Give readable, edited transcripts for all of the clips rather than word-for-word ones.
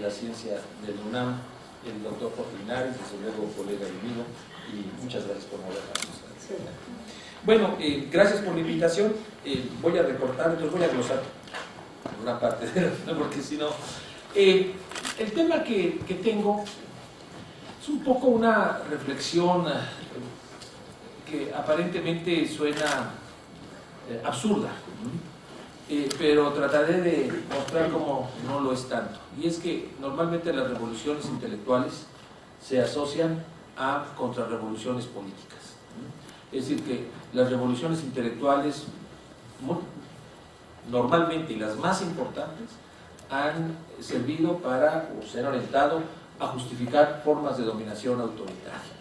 la Ciencia del UNAM, el doctor Jorge Linares, desde luego colega y amigo, y muchas gracias por moderarnos. Sí. Bueno, gracias por la invitación. Voy a recortar, entonces voy a glosar una parte de la, porque si no... el tema que tengo es un poco una reflexión que aparentemente suena absurda, pero trataré de mostrar cómo no lo es tanto. Y es que normalmente las revoluciones intelectuales se asocian a contrarrevoluciones políticas. Es decir, que las revoluciones intelectuales normalmente, y las más importantes, han servido para, o se han orientado a justificar formas de dominación autoritaria.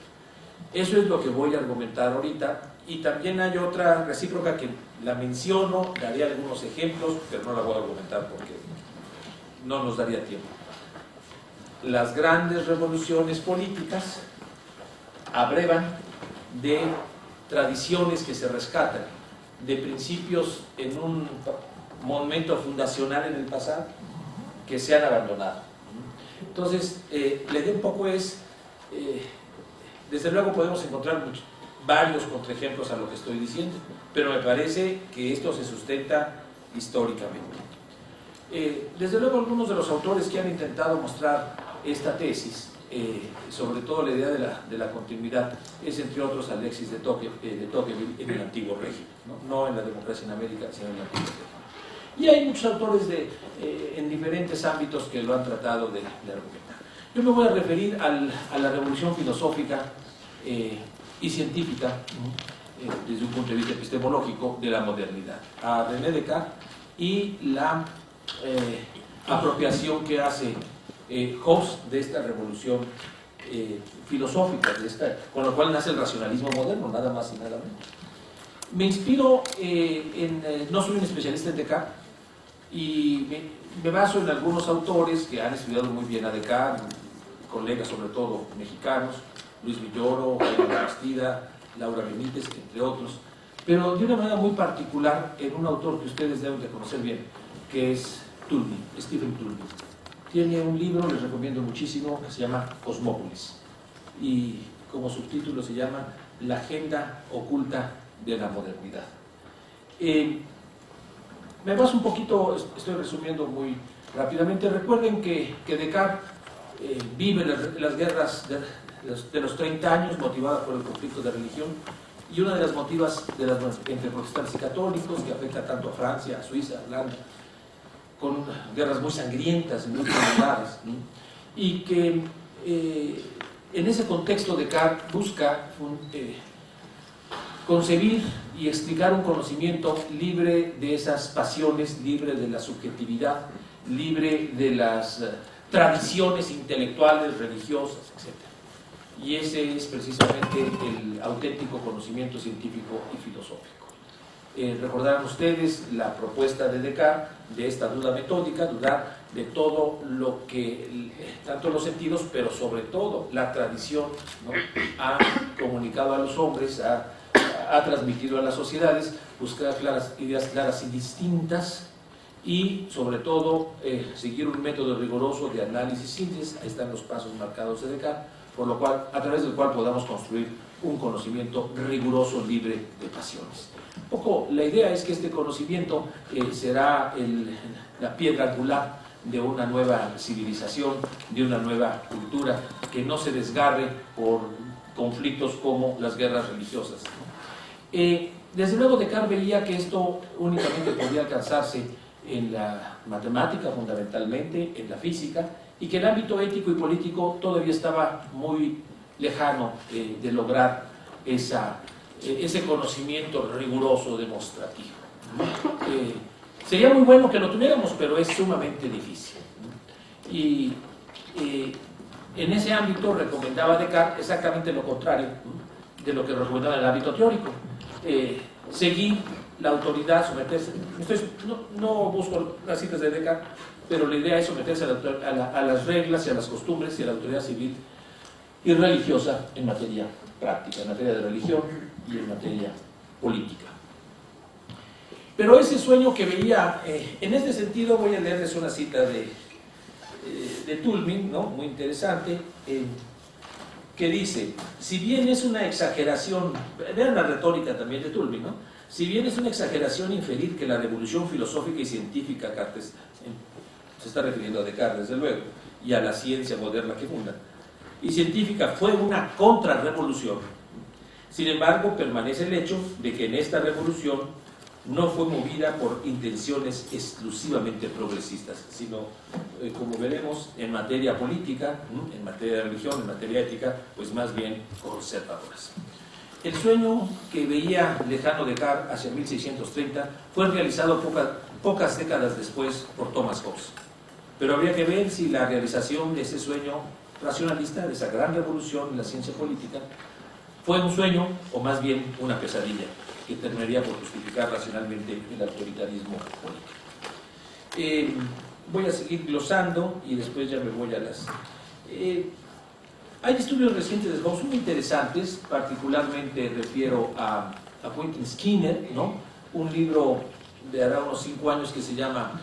Eso es lo que voy a argumentar ahorita, y también hay otra recíproca que la menciono, daré algunos ejemplos, pero no la voy a argumentar porque no nos daría tiempo. Las grandes revoluciones políticas abrevan de tradiciones que se rescatan, de principios en un momento fundacional en el pasado que se han abandonado. Entonces, la idea un poco es, desde luego podemos encontrar varios contraejemplos a lo que estoy diciendo, pero me parece que esto se sustenta históricamente. Desde luego algunos de los autores que han intentado mostrar esta tesis, sobre todo la idea de la continuidad, es entre otros Alexis de Tocqueville en el antiguo régimen, no en la democracia en América, sino en el antiguo régimen. Y hay muchos autores en diferentes ámbitos que lo han tratado de argumentar. Yo me voy a referir a la revolución filosófica y científica, desde un punto de vista epistemológico, de la modernidad, a René Descartes y la apropiación que hace Hobbes de esta revolución filosófica, con lo cual nace el racionalismo moderno, nada más y nada menos. Me inspiro no soy un especialista en Descartes, y me baso en algunos autores que han estudiado muy bien a Descartes, colegas sobre todo mexicanos, Luis Villoro, Jaime Bastida, Laura Benítez, entre otros, pero de una manera muy particular en un autor que ustedes deben de conocer bien, que es Toulmin, Stephen Toulmin. Tiene un libro, les recomiendo muchísimo, que se llama Cosmópolis, y como subtítulo se llama La agenda oculta de la modernidad. Me baso un poquito, estoy resumiendo muy rápidamente. Recuerden que Descartes vive las guerras de los 30 años, motivadas por el conflicto de religión, y una de las motivas entre protestantes y católicos, que afecta tanto a Francia, a Suiza, a Holanda, con guerras muy sangrientas, muy prolongadas, ¿no? Y que en ese contexto Descartes busca concebir y explicar un conocimiento libre de esas pasiones, libre de la subjetividad, libre de las tradiciones intelectuales, religiosas, etc. Y ese es precisamente el auténtico conocimiento científico y filosófico. Recordarán ustedes la propuesta de Descartes de esta duda metódica, dudar de todo lo que, tanto los sentidos, pero sobre todo la tradición, ¿no?, ha comunicado a los hombres, ha transmitido a las sociedades, buscar ideas claras y distintas, y sobre todo seguir un método riguroso de análisis y síntesis. Ahí están los pasos marcados de Descartes, por lo cual, a través del cual podamos construir un conocimiento riguroso, libre de pasiones. Un poco la idea es que este conocimiento será la piedra angular de una nueva civilización, de una nueva cultura, que no se desgarre por conflictos como las guerras religiosas. Desde luego Descartes veía que esto únicamente podía alcanzarse en la matemática, fundamentalmente, en la física, y que el ámbito ético y político todavía estaba muy lejano de lograr ese conocimiento riguroso, demostrativo. Sería muy bueno que lo tuviéramos, pero es sumamente difícil. Y en ese ámbito recomendaba Descartes exactamente lo contrario de lo que recomendaba en el ámbito teórico. Seguir la autoridad, someterse, no busco las citas de Descartes, pero la idea es someterse a las reglas y a las costumbres y a la autoridad civil y religiosa en materia práctica, en materia de religión y en materia política. Pero ese sueño que veía, en este sentido voy a leerles una cita de de Toulmin, ¿no? Muy interesante, que dice, si bien es una exageración, vean la retórica también de Toulmin, ¿no? Si bien es una exageración inferir que la revolución filosófica y científica, se está refiriendo a Descartes, desde luego, y a la ciencia moderna que funda, y científica fue una contrarrevolución, sin embargo, permanece el hecho de que en esta revolución no fue movida por intenciones exclusivamente progresistas, sino, como veremos, en materia política, en materia de religión, en materia ética, pues más bien conservadoras. El sueño que veía lejano Descartes hacia 1630 fue realizado pocas décadas después por Thomas Hobbes. Pero habría que ver si la realización de ese sueño racionalista, de esa gran revolución en la ciencia política, fue un sueño o más bien una pesadilla que terminaría por justificar racionalmente el autoritarismo político. Voy a seguir glosando y después ya me voy a las... hay estudios recientes de Hobbes muy interesantes, particularmente refiero a Quentin Skinner, ¿no? Un libro de ahora unos 5 años que se llama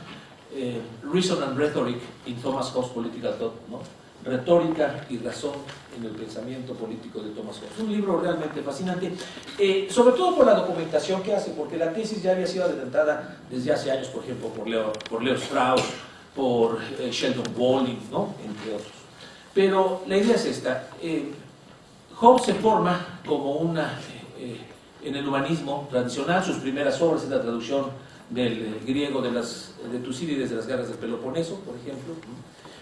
Reason and Rhetoric in Thomas Hobbes' Political Thought, ¿no? Retórica y razón en el pensamiento político de Thomas Hobbes. Un libro realmente fascinante, sobre todo por la documentación que hace, porque la tesis ya había sido adelantada desde hace años, por ejemplo, por Leo Strauss, por Sheldon Walling, ¿no? Entre otros. Pero la idea es esta. Hobbes se forma como en el humanismo tradicional. Sus primeras obras es la traducción del griego de Tucídides de las guerras del Peloponeso, por ejemplo.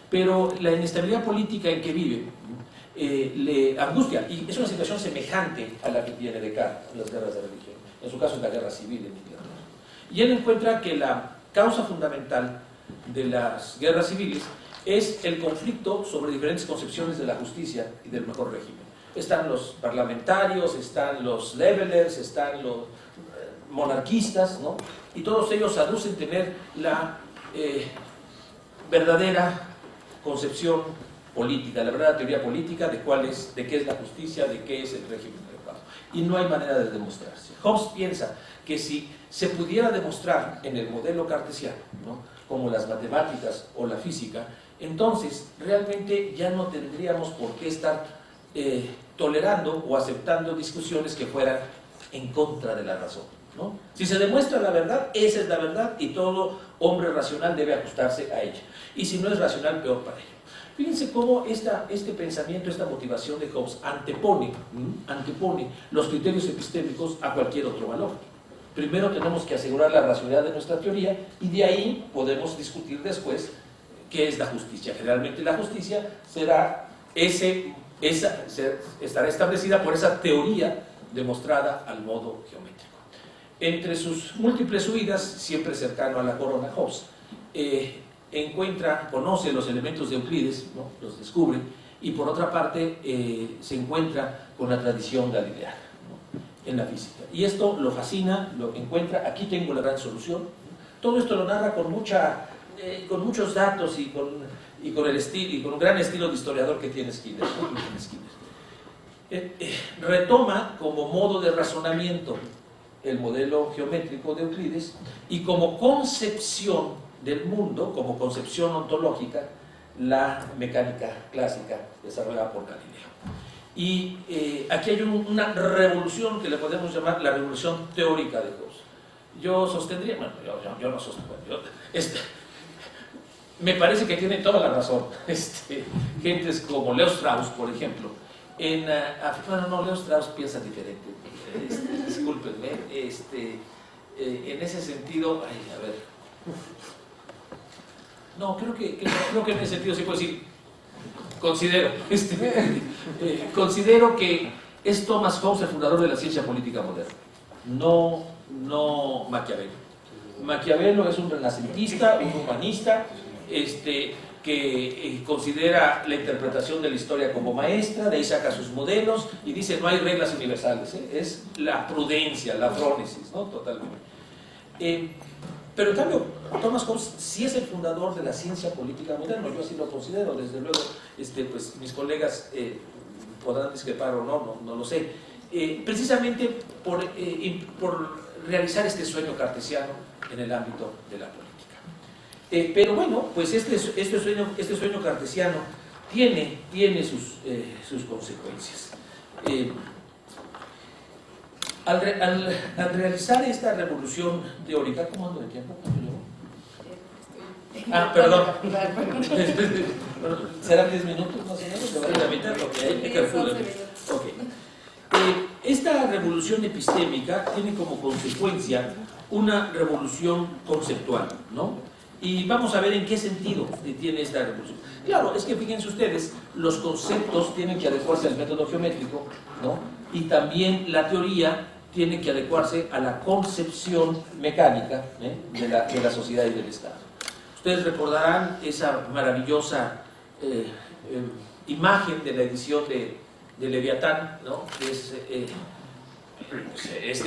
Pero la inestabilidad política en que vive le angustia, y es una situación semejante a la que tiene Descartes en las guerras de religión. En su caso es la guerra civil en Inglaterra. Y él encuentra que la causa fundamental de las guerras civiles es el conflicto sobre diferentes concepciones de la justicia y del mejor régimen. Están los parlamentarios, están los levelers, están los monarquistas, ¿no? Y todos ellos aducen tener la verdadera concepción política, la verdadera teoría política de qué es la justicia, de qué es el régimen adecuado. Y no hay manera de demostrarse. Hobbes piensa que si se pudiera demostrar en el modelo cartesiano, ¿no? Como las matemáticas o la física, entonces realmente ya no tendríamos por qué estar tolerando o aceptando discusiones que fueran en contra de la razón, ¿no? Si se demuestra la verdad, esa es la verdad y todo hombre racional debe ajustarse a ella. Y si no es racional, peor para ello. Fíjense cómo este pensamiento, esta motivación de Hobbes antepone los criterios epistémicos a cualquier otro valor. Primero tenemos que asegurar la racionalidad de nuestra teoría y de ahí podemos discutir después qué es la justicia. Generalmente la justicia estará establecida por esa teoría demostrada al modo geométrico. Entre sus múltiples huidas, siempre cercano a la corona, Hobbes conoce los elementos de Euclides, ¿no? Los descubre, y por otra parte se encuentra con la tradición galileana, ¿no? En la física. Y esto lo fascina, lo encuentra, aquí tengo la gran solución. Todo esto lo narra con muchos datos y con un gran estilo de historiador que tiene Skinner, ¿no? Retoma como modo de razonamiento el modelo geométrico de Euclides y como concepción del mundo, como concepción ontológica, la mecánica clásica desarrollada por Galileo. Y aquí hay una revolución que le podemos llamar la revolución teórica de Hobbes. Yo sostendría, bueno, yo no sostengo, me parece que tienen toda la razón. Gentes como Leo Strauss, por ejemplo, Leo Strauss piensa diferente. Discúlpenme, en ese sentido, no, creo que en ese sentido sí puedo decir, considero que es Thomas Hobbes el fundador de la ciencia política moderna, no Maquiavelo. Maquiavelo es un renacentista, un humanista, que considera la interpretación de la historia como maestra, de ahí saca sus modelos y dice no hay reglas universales, es la prudencia, la frónesis, ¿no? Totalmente. Pero en cambio, Thomas Hobbes sí es el fundador de la ciencia política moderna, yo así lo considero, desde luego, pues mis colegas podrán discrepar o no lo sé, precisamente por realizar este sueño cartesiano en el ámbito de la política. Pero bueno, pues este sueño cartesiano tiene sus consecuencias. Al realizar esta revolución teórica, ¿cómo ando de tiempo? Perdón. ¿Serán 10 minutos más o menos? ¿Se va a ir a la mitad? Ok, hay que calcular. Okay. Esta revolución epistémica tiene como consecuencia una revolución conceptual, ¿no? Y vamos a ver en qué sentido tiene esta revolución. Claro, es que fíjense ustedes, los conceptos tienen que adecuarse al método geométrico, ¿no? Y también la teoría tiene que adecuarse a la concepción mecánica de la sociedad y del Estado. Ustedes recordarán esa maravillosa imagen de la edición de Leviatán, ¿no? Que es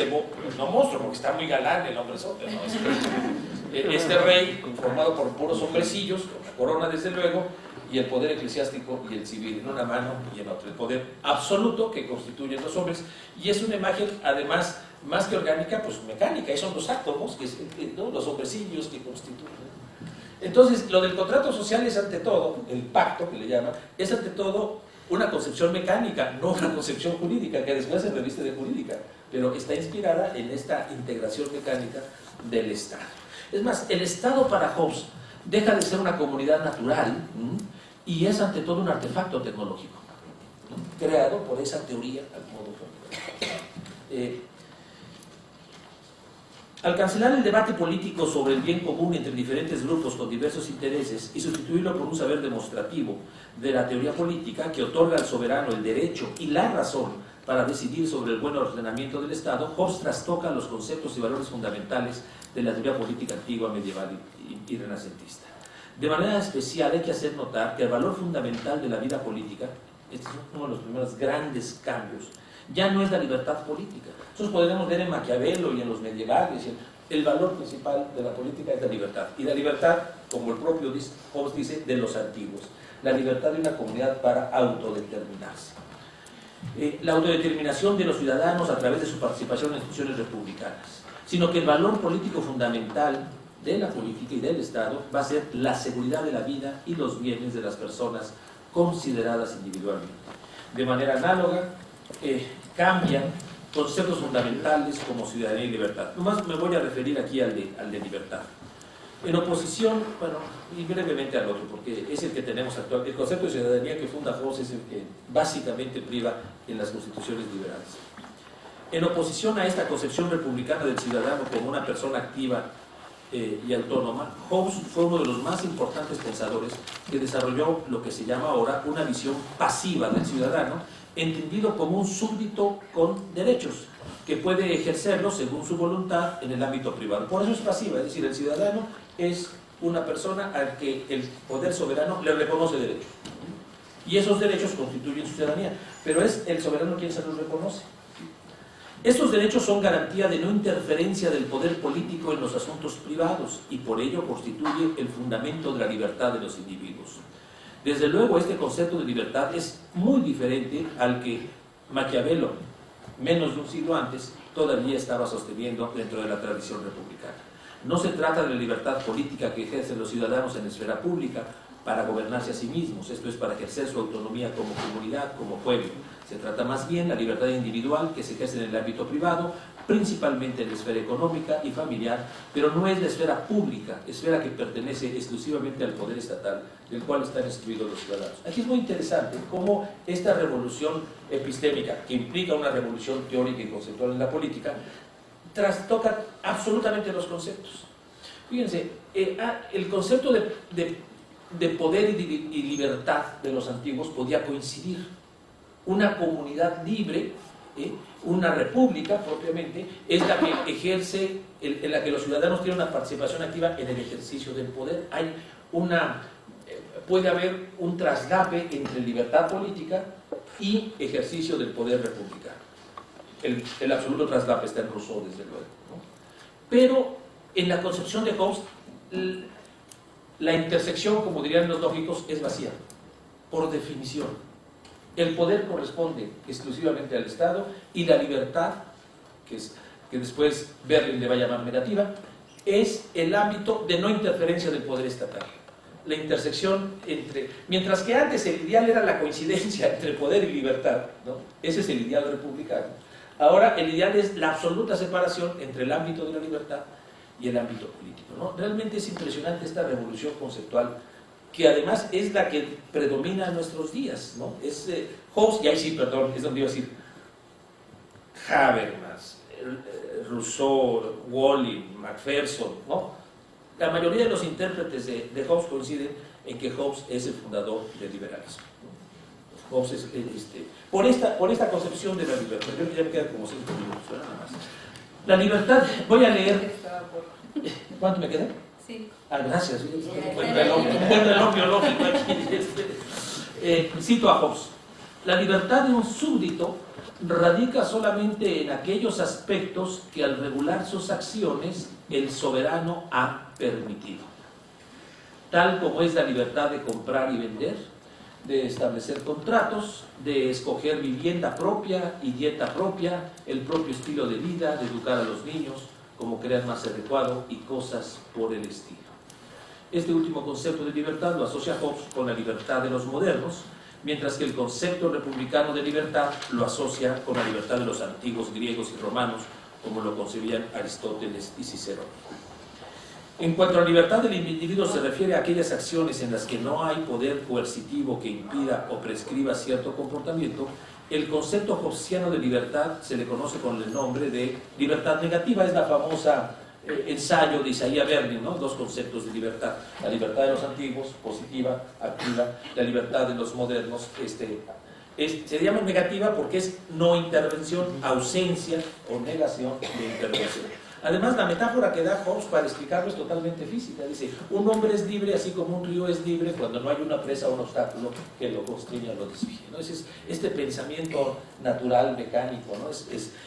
no monstruo, porque está muy galán el hombre sote, ¿no? Este rey, formado por puros hombrecillos, con la corona desde luego, y el poder eclesiástico y el civil en una mano y en otra, el poder absoluto que constituyen los hombres, y es una imagen además más que orgánica, pues mecánica, y son los átomos, ¿no? Los hombrecillos que constituyen. Entonces, lo del contrato social es ante todo, el pacto que le llaman, es ante todo una concepción mecánica, no una concepción jurídica, que después se reviste de jurídica, pero está inspirada en esta integración mecánica del Estado. Es más, el Estado para Hobbes deja de ser una comunidad natural y es ante todo un artefacto tecnológico, ¿no? Creado por esa teoría al modo al cancelar el debate político sobre el bien común entre diferentes grupos con diversos intereses y sustituirlo por un saber demostrativo de la teoría política que otorga al soberano el derecho y la razón para decidir sobre el buen ordenamiento del Estado, Hobbes trastoca los conceptos y valores fundamentales de la teoría política antigua, medieval y renacentista. De manera especial hay que hacer notar que el valor fundamental de la vida política, este es uno de los primeros grandes cambios, ya no es la libertad política. Nosotros podemos ver en Maquiavelo y en los medievales, el valor principal de la política es la libertad. Y la libertad, como el propio Hobbes dice, de los antiguos. La libertad de una comunidad para autodeterminarse. La autodeterminación de los ciudadanos a través de su participación en instituciones republicanas. Sino que el valor político fundamental de la política y del Estado va a ser la seguridad de la vida y los bienes de las personas consideradas individualmente. De manera análoga, cambian conceptos fundamentales como ciudadanía y libertad. Nomás me voy a referir aquí al de libertad. En oposición, bueno, y brevemente al otro, porque es el que tenemos actual. El concepto de ciudadanía que funda Hobbes es el que básicamente priva en las constituciones liberales. En oposición a esta concepción republicana del ciudadano como una persona activa y autónoma, Hobbes fue uno de los más importantes pensadores que desarrolló lo que se llama ahora una visión pasiva del ciudadano, entendido como un súbdito con derechos, que puede ejercerlos según su voluntad en el ámbito privado. Por eso es pasiva, es decir, el ciudadano es una persona al que el poder soberano le reconoce derechos. Y esos derechos constituyen su ciudadanía, pero es el soberano quien se los reconoce. Estos derechos son garantía de no interferencia del poder político en los asuntos privados y por ello constituye el fundamento de la libertad de los individuos. Desde luego, este concepto de libertad es muy diferente al que Maquiavelo, menos de un siglo antes, todavía estaba sosteniendo dentro de la tradición republicana. No se trata de la libertad política que ejercen los ciudadanos en la esfera pública para gobernarse a sí mismos, esto es para ejercer su autonomía como comunidad, como pueblo. Se trata más bien de la libertad individual que se ejerce en el ámbito privado, principalmente en la esfera económica y familiar, pero no es la esfera pública, esfera que pertenece exclusivamente al poder estatal, del cual están instruidos los ciudadanos. Aquí es muy interesante cómo esta revolución epistémica, que implica una revolución teórica y conceptual en la política, trastoca absolutamente los conceptos. Fíjense, el concepto de poder y libertad de los antiguos podía coincidir. Una comunidad libre, una república propiamente, es la que ejerce, en la que los ciudadanos tienen una participación activa en el ejercicio del poder. Puede haber un traslape entre libertad política y ejercicio del poder republicano. El absoluto traslape está en Rousseau, desde luego, ¿no? Pero en la concepción de Hobbes, la intersección, como dirían los lógicos, es vacía, por definición. El poder corresponde exclusivamente al Estado y la libertad, que después Berlin le va a llamar negativa, es el ámbito de no interferencia del poder estatal. La intersección entre... Mientras que antes el ideal era la coincidencia entre poder y libertad, ¿no? Ese es el ideal republicano. Ahora el ideal es la absoluta separación entre el ámbito de la libertad y el ámbito político, ¿no? Realmente es impresionante esta revolución conceptual, que además es la que predomina en nuestros días, ¿no? Es Hobbes, y ahí sí, perdón, es donde iba a decir Habermas, Rousseau, Walling, Macpherson, ¿no? La mayoría de los intérpretes de Hobbes coinciden en que Hobbes es el fundador del liberalismo. Hobbes es, por esta concepción de la libertad. Yo ya me quedan como 5 minutos, nada más. La libertad, voy a leer. ¿Cuánto me queda? Sí. Ah, gracias. Un buen reloj biológico aquí. Cito a Hobbes. La libertad de un súbdito radica solamente en aquellos aspectos que al regular sus acciones el soberano ha permitido, tal como es la libertad de comprar y vender, de establecer contratos, de escoger vivienda propia y dieta propia, el propio estilo de vida, de educar a los niños como crean más adecuado y cosas por el estilo. Este último concepto de libertad lo asocia Hobbes con la libertad de los modernos, mientras que el concepto republicano de libertad lo asocia con la libertad de los antiguos griegos y romanos, como lo concebían Aristóteles y Cicerón. En cuanto a la libertad del individuo, se refiere a aquellas acciones en las que no hay poder coercitivo que impida o prescriba cierto comportamiento. El concepto hobbesiano de libertad se le conoce con el nombre de libertad negativa. Es la famosa ensayo de Isaiah Berlin, ¿no? 2 conceptos de libertad: la libertad de los antiguos, positiva, activa; la libertad de los modernos, se llama negativa porque es no intervención, ausencia o negación de intervención. Además, la metáfora que da Hobbes para explicarlo es totalmente física. Dice, un hombre es libre así como un río es libre cuando no hay una presa o un obstáculo que lo constriña o lo desvíe, ¿no? Ese es este pensamiento natural, mecánico, ¿no?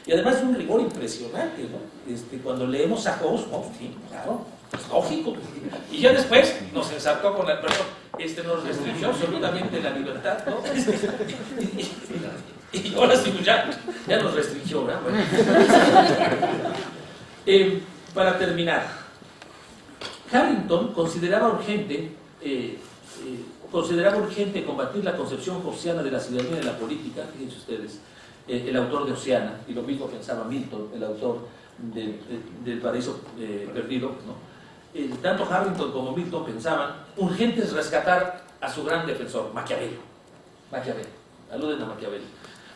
Y además es un rigor impresionante, ¿no? Cuando leemos a Hobbes, oh, sí, claro, es lógico. Y ya después nos ensartó con la... Perdón, nos restringió absolutamente la libertad, ¿no? Y ahora sí, ya nos restringió, ¿verdad? Bueno. Para terminar, Harrington consideraba urgente combatir la concepción hobbesiana de la ciudadanía y de la política. Fíjense ustedes, el autor de Oceana, y lo mismo pensaba Milton, el autor del Paraíso Perdido, ¿no? Tanto Harrington como Milton pensaban urgente es rescatar a su gran defensor, Maquiavelo. Aluden a Maquiavelo.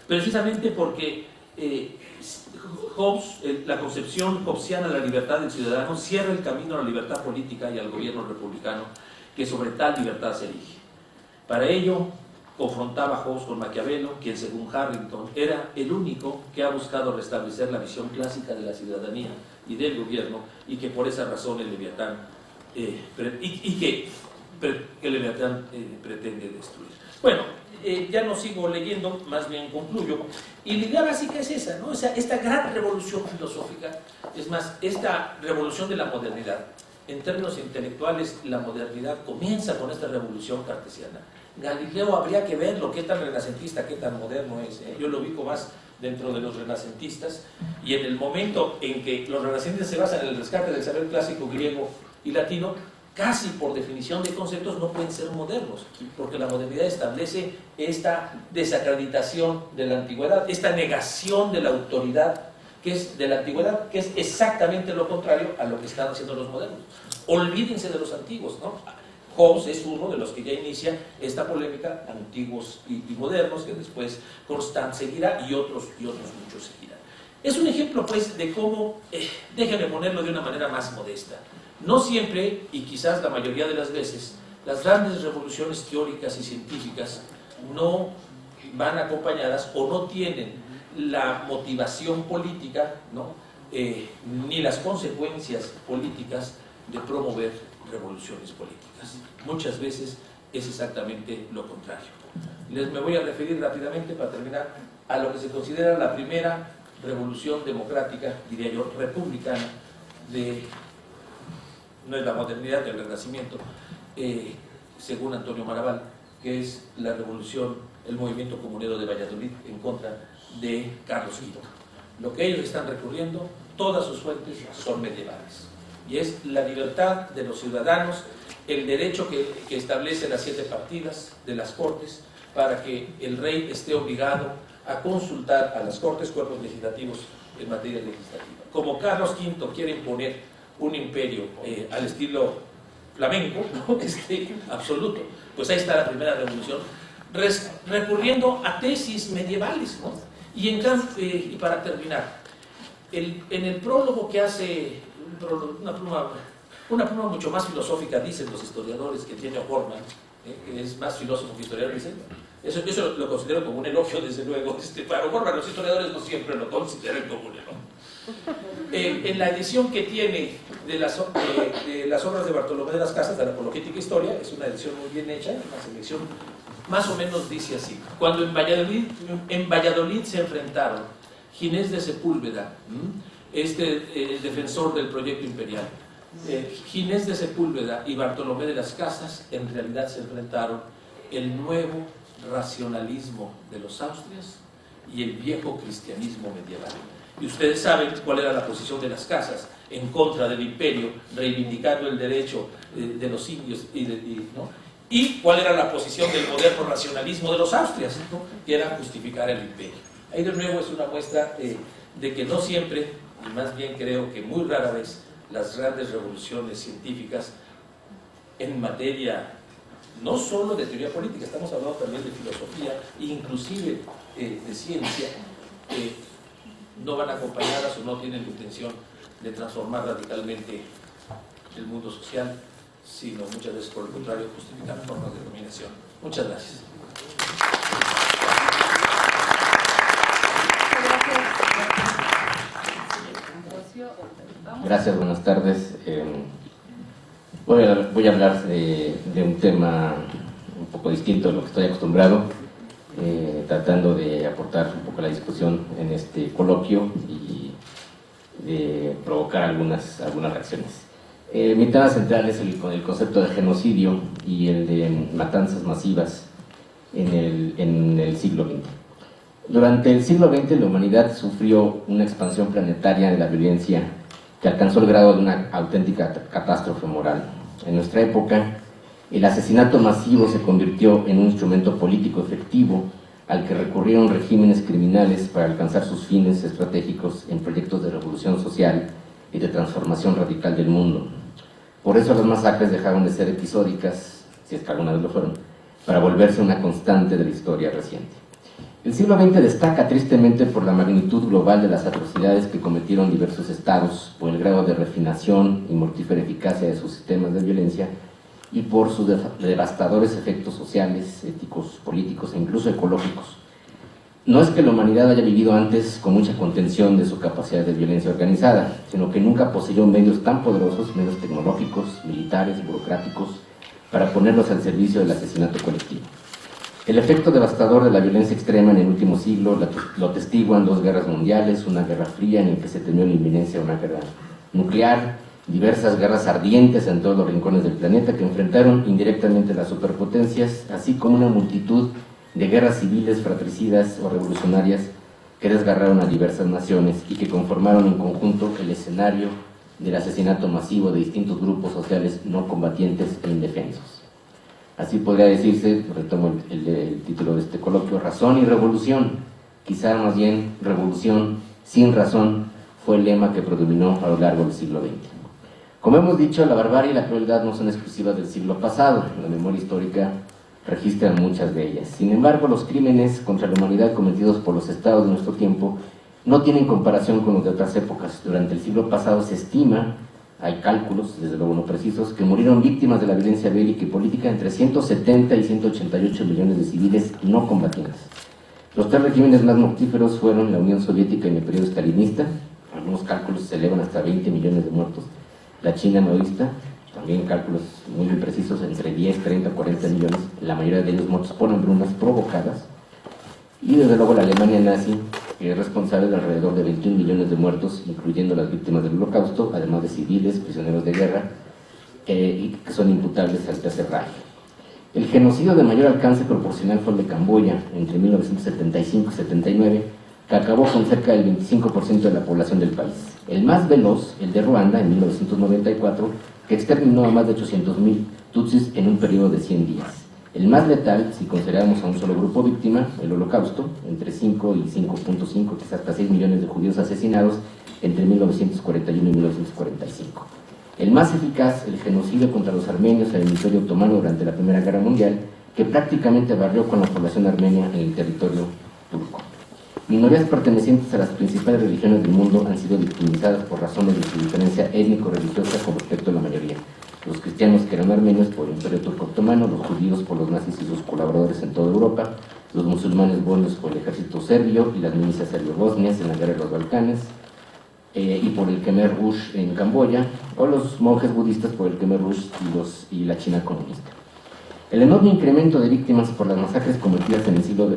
Precisamente porque Hobbes, la concepción hobbesiana de la libertad del ciudadano cierra el camino a la libertad política y al gobierno republicano que sobre tal libertad se erige. Para ello, confrontaba Hobbes con Maquiavelo, quien según Harrington era el único que ha buscado restablecer la visión clásica de la ciudadanía y del gobierno, y que por esa razón el Leviatán pretende destruir. Bueno, ya no sigo leyendo, más bien concluyo. Y la idea básica es esa, ¿no? O sea, esta gran revolución filosófica, es más, esta revolución de la modernidad. En términos intelectuales, la modernidad comienza con esta revolución cartesiana. Galileo habría que ver lo que es tan renacentista, qué tan moderno es, ¿eh? Yo lo ubico más dentro de los renacentistas, y en el momento en que los renacentistas se basan en el rescate del saber clásico griego y latino, casi por definición de conceptos no pueden ser modernos, porque la modernidad establece esta desacreditación de la antigüedad, esta negación de la autoridad que es de la antigüedad, que es exactamente lo contrario a lo que están haciendo los modernos. Olvídense de los antiguos, ¿no? Hobbes es uno de los que ya inicia esta polémica, antiguos y modernos, que después Constant seguirá y otros muchos seguirán. Es un ejemplo, pues, de cómo, déjenme ponerlo de una manera más modesta. No siempre, y quizás la mayoría de las veces, las grandes revoluciones teóricas y científicas no van acompañadas o no tienen la motivación política, ¿no? Ni las consecuencias políticas de promover revoluciones políticas. Muchas veces es exactamente lo contrario. Me voy a referir rápidamente, para terminar, a lo que se considera la primera revolución democrática, diría yo, republicana, no es la modernidad del Renacimiento, según Antonio Maraval, que es la revolución, el movimiento comunero de Valladolid en contra de Carlos V. Lo que ellos están recurriendo, todas sus fuentes son medievales. y es la libertad de los ciudadanos, el derecho que establece las 7 partidas de las Cortes para que el rey esté obligado a consultar a las Cortes, cuerpos legislativos en materia legislativa. Como Carlos V quiere imponer un imperio al estilo flamenco, ¿no? Absoluto, pues ahí está la primera revolución, recurriendo a tesis medievales, ¿no? Y para terminar, en el prólogo que hace una pluma mucho más filosófica, dicen los historiadores, que tiene O'Gorman, que es más filósofo que historiador, dicen, eso lo considero como un elogio, desde luego. Para O'Gorman los historiadores no siempre lo consideran como un elogio. En la edición que tiene de las obras de Bartolomé de las Casas, de la Apologética Historia, es una edición muy bien hecha, una selección más o menos dice así: cuando en Valladolid se enfrentaron Ginés de Sepúlveda, el defensor del proyecto imperial, Ginés de Sepúlveda y Bartolomé de las Casas, en realidad se enfrentaron el nuevo racionalismo de los Austrias y el viejo cristianismo medieval. Y ustedes saben cuál era la posición de las Casas en contra del imperio, reivindicando el derecho de los indios, ¿no? Y cuál era la posición del moderno racionalismo de los Austrias, ¿no? Que era justificar el imperio. Ahí de nuevo es una muestra de que no siempre, y más bien creo que muy rara vez, las grandes revoluciones científicas en materia no solo de teoría política, estamos hablando también de filosofía, inclusive de ciencia, no van acompañadas o no tienen la intención de transformar radicalmente el mundo social, sino muchas veces por el contrario justificar formas de dominación. Muchas gracias. Gracias, buenas tardes. Voy a hablar de un tema un poco distinto de lo que estoy acostumbrado, tratando de aportar un poco a la discusión en este coloquio y de provocar algunas reacciones. Mi tema central es el concepto de genocidio y el de matanzas masivas en el siglo XX. Durante el siglo XX la humanidad sufrió una expansión planetaria de la violencia que alcanzó el grado de una auténtica catástrofe moral. En nuestra época, el asesinato masivo se convirtió en un instrumento político efectivo al que recurrieron regímenes criminales para alcanzar sus fines estratégicos en proyectos de revolución social y de transformación radical del mundo. Por eso las masacres dejaron de ser episódicas, si es que alguna vez lo fueron, para volverse una constante de la historia reciente. El siglo XX destaca tristemente por la magnitud global de las atrocidades que cometieron diversos estados, por el grado de refinación y mortífera eficacia de sus sistemas de violencia y por sus devastadores efectos sociales, éticos, políticos e incluso ecológicos. No es que la humanidad haya vivido antes con mucha contención de su capacidad de violencia organizada, sino que nunca poseyó medios tan poderosos, medios tecnológicos, militares, burocráticos, para ponerlos al servicio del asesinato colectivo. El efecto devastador de la violencia extrema en el último siglo lo atestiguan 2 guerras mundiales, una guerra fría en la que se temió la inminencia de una guerra nuclear, diversas guerras ardientes en todos los rincones del planeta que enfrentaron indirectamente las superpotencias, así como una multitud de guerras civiles, fratricidas o revolucionarias que desgarraron a diversas naciones y que conformaron en conjunto el escenario del asesinato masivo de distintos grupos sociales no combatientes e indefensos. Así podría decirse, retomo el título de este coloquio, razón y revolución, quizá más bien revolución sin razón, fue el lema que predominó a lo largo del siglo XX. Como hemos dicho, la barbarie y la crueldad no son exclusivas del siglo pasado, la memoria histórica registra muchas de ellas. Sin embargo, los crímenes contra la humanidad cometidos por los estados de nuestro tiempo no tienen comparación con los de otras épocas. Durante el siglo pasado se estima, hay cálculos, desde luego no precisos, que murieron víctimas de la violencia bélica y política entre 170 y 188 millones de civiles no combatientes. Los 3 regímenes más mortíferos fueron la Unión Soviética en el periodo stalinista, algunos cálculos se elevan hasta 20 millones de muertos, la China maoísta, también cálculos muy precisos, entre 10, 30, 40 millones, la mayoría de ellos muertos por hambrunas provocadas, y desde luego la Alemania nazi, que es responsable de alrededor de 21 millones de muertos, incluyendo las víctimas del Holocausto, además de civiles, prisioneros de guerra, y que son imputables al Tercer Reich. El genocidio de mayor alcance proporcional fue el de Camboya, entre 1975 y 79, que acabó con cerca del 25% de la población del país. El más veloz, el de Ruanda, en 1994, que exterminó a más de 800.000 tutsis en un periodo de 100 días. El más letal, si consideramos a un solo grupo víctima, el Holocausto, entre 5 y 5.5, quizás hasta 6 millones de judíos asesinados entre 1941 y 1945. El más eficaz, el genocidio contra los armenios en el Imperio Otomano durante la Primera Guerra Mundial, que prácticamente barrió con la población armenia en el territorio turco. Minorías pertenecientes a las principales religiones del mundo han sido victimizadas por razones de su diferencia étnico-religiosa con respecto a la mayoría. Los cristianos, que eran armenios, por el Imperio Turco Otomano, los judíos por los nazis y sus colaboradores en toda Europa, los musulmanes bosnios por el ejército serbio y las milicias serbio-bosnias en la guerra de los Balcanes, y por el Khmer Rouge en Camboya, o los monjes budistas por el Khmer Rouge y la China comunista. El enorme incremento de víctimas por las masacres cometidas en el siglo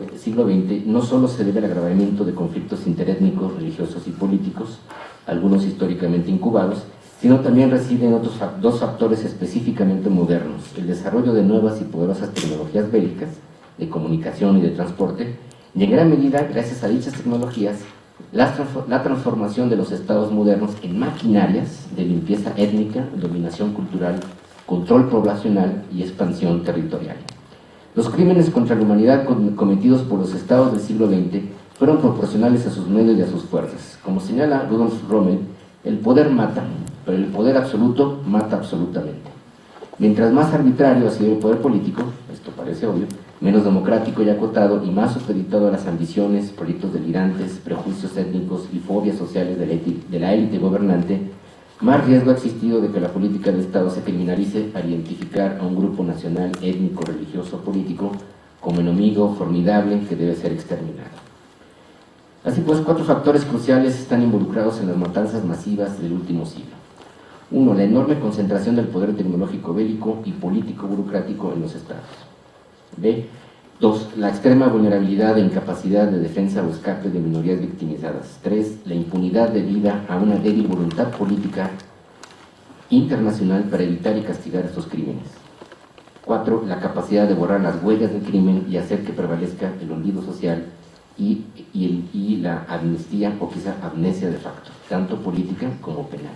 XX no solo se debe al agravamiento de conflictos interétnicos, religiosos y políticos, algunos históricamente incubados, sino también reside en otros dos factores específicamente modernos: el desarrollo de nuevas y poderosas tecnologías bélicas, de comunicación y de transporte, y en gran medida, gracias a dichas tecnologías, la transformación de los estados modernos en maquinarias de limpieza étnica, dominación cultural, control poblacional y expansión territorial. Los crímenes contra la humanidad cometidos por los estados del siglo XX fueron proporcionales a sus medios y a sus fuerzas. Como señala Rudolf Rommel, el poder mata, pero el poder absoluto mata absolutamente. Mientras más arbitrario ha sido el poder político, esto parece obvio, menos democrático y acotado y más supeditado a las ambiciones, proyectos delirantes, prejuicios étnicos y fobias sociales de la élite gobernante, más riesgo ha existido de que la política del Estado se criminalice al identificar a un grupo nacional, étnico, religioso, político como enemigo formidable que debe ser exterminado. Así pues, 4 factores cruciales están involucrados en las matanzas masivas del último siglo. 1. La enorme concentración del poder tecnológico bélico y político burocrático en los estados. B. 2. La extrema vulnerabilidad e incapacidad de defensa o escape de minorías victimizadas. 3. La impunidad debida a una débil voluntad política internacional para evitar y castigar estos crímenes. 4. La capacidad de borrar las huellas del crimen y hacer que prevalezca el olvido social y la amnistía o quizá amnesia de facto, tanto política como penal.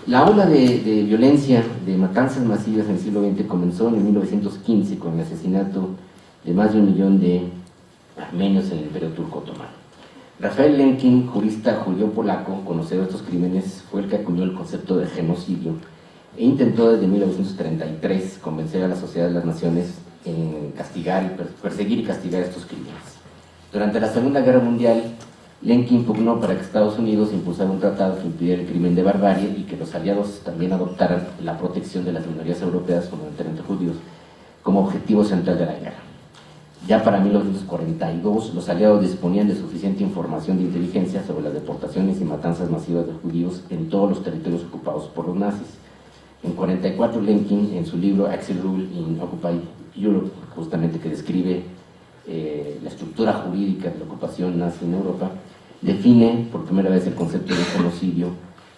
La ola de violencia, de matanzas masivas en el siglo XX comenzó en 1915 con el asesinato de más de 1 millón de armenios en el Imperio Turco Otomano. Rafael Lemkin, jurista judío-polaco, conocedor de estos crímenes, fue el que acuñó el concepto de genocidio e intentó desde 1933 convencer a la Sociedad de las Naciones en perseguir y castigar estos crímenes. Durante la Segunda Guerra Mundial, Lemkin pugnó para que Estados Unidos impulsara un tratado que impidiera el crimen de barbarie y que los aliados también adoptaran la protección de las minorías europeas, fundamentalmente judíos, como objetivo central de la guerra. Ya para 1942, los aliados disponían de suficiente información de inteligencia sobre las deportaciones y matanzas masivas de judíos en todos los territorios ocupados por los nazis. En 1944, Lemkin, en su libro Axel Rule in Occupied Europe, justamente que describe la estructura jurídica de la ocupación nazi en Europa, define por primera vez el concepto de genocidio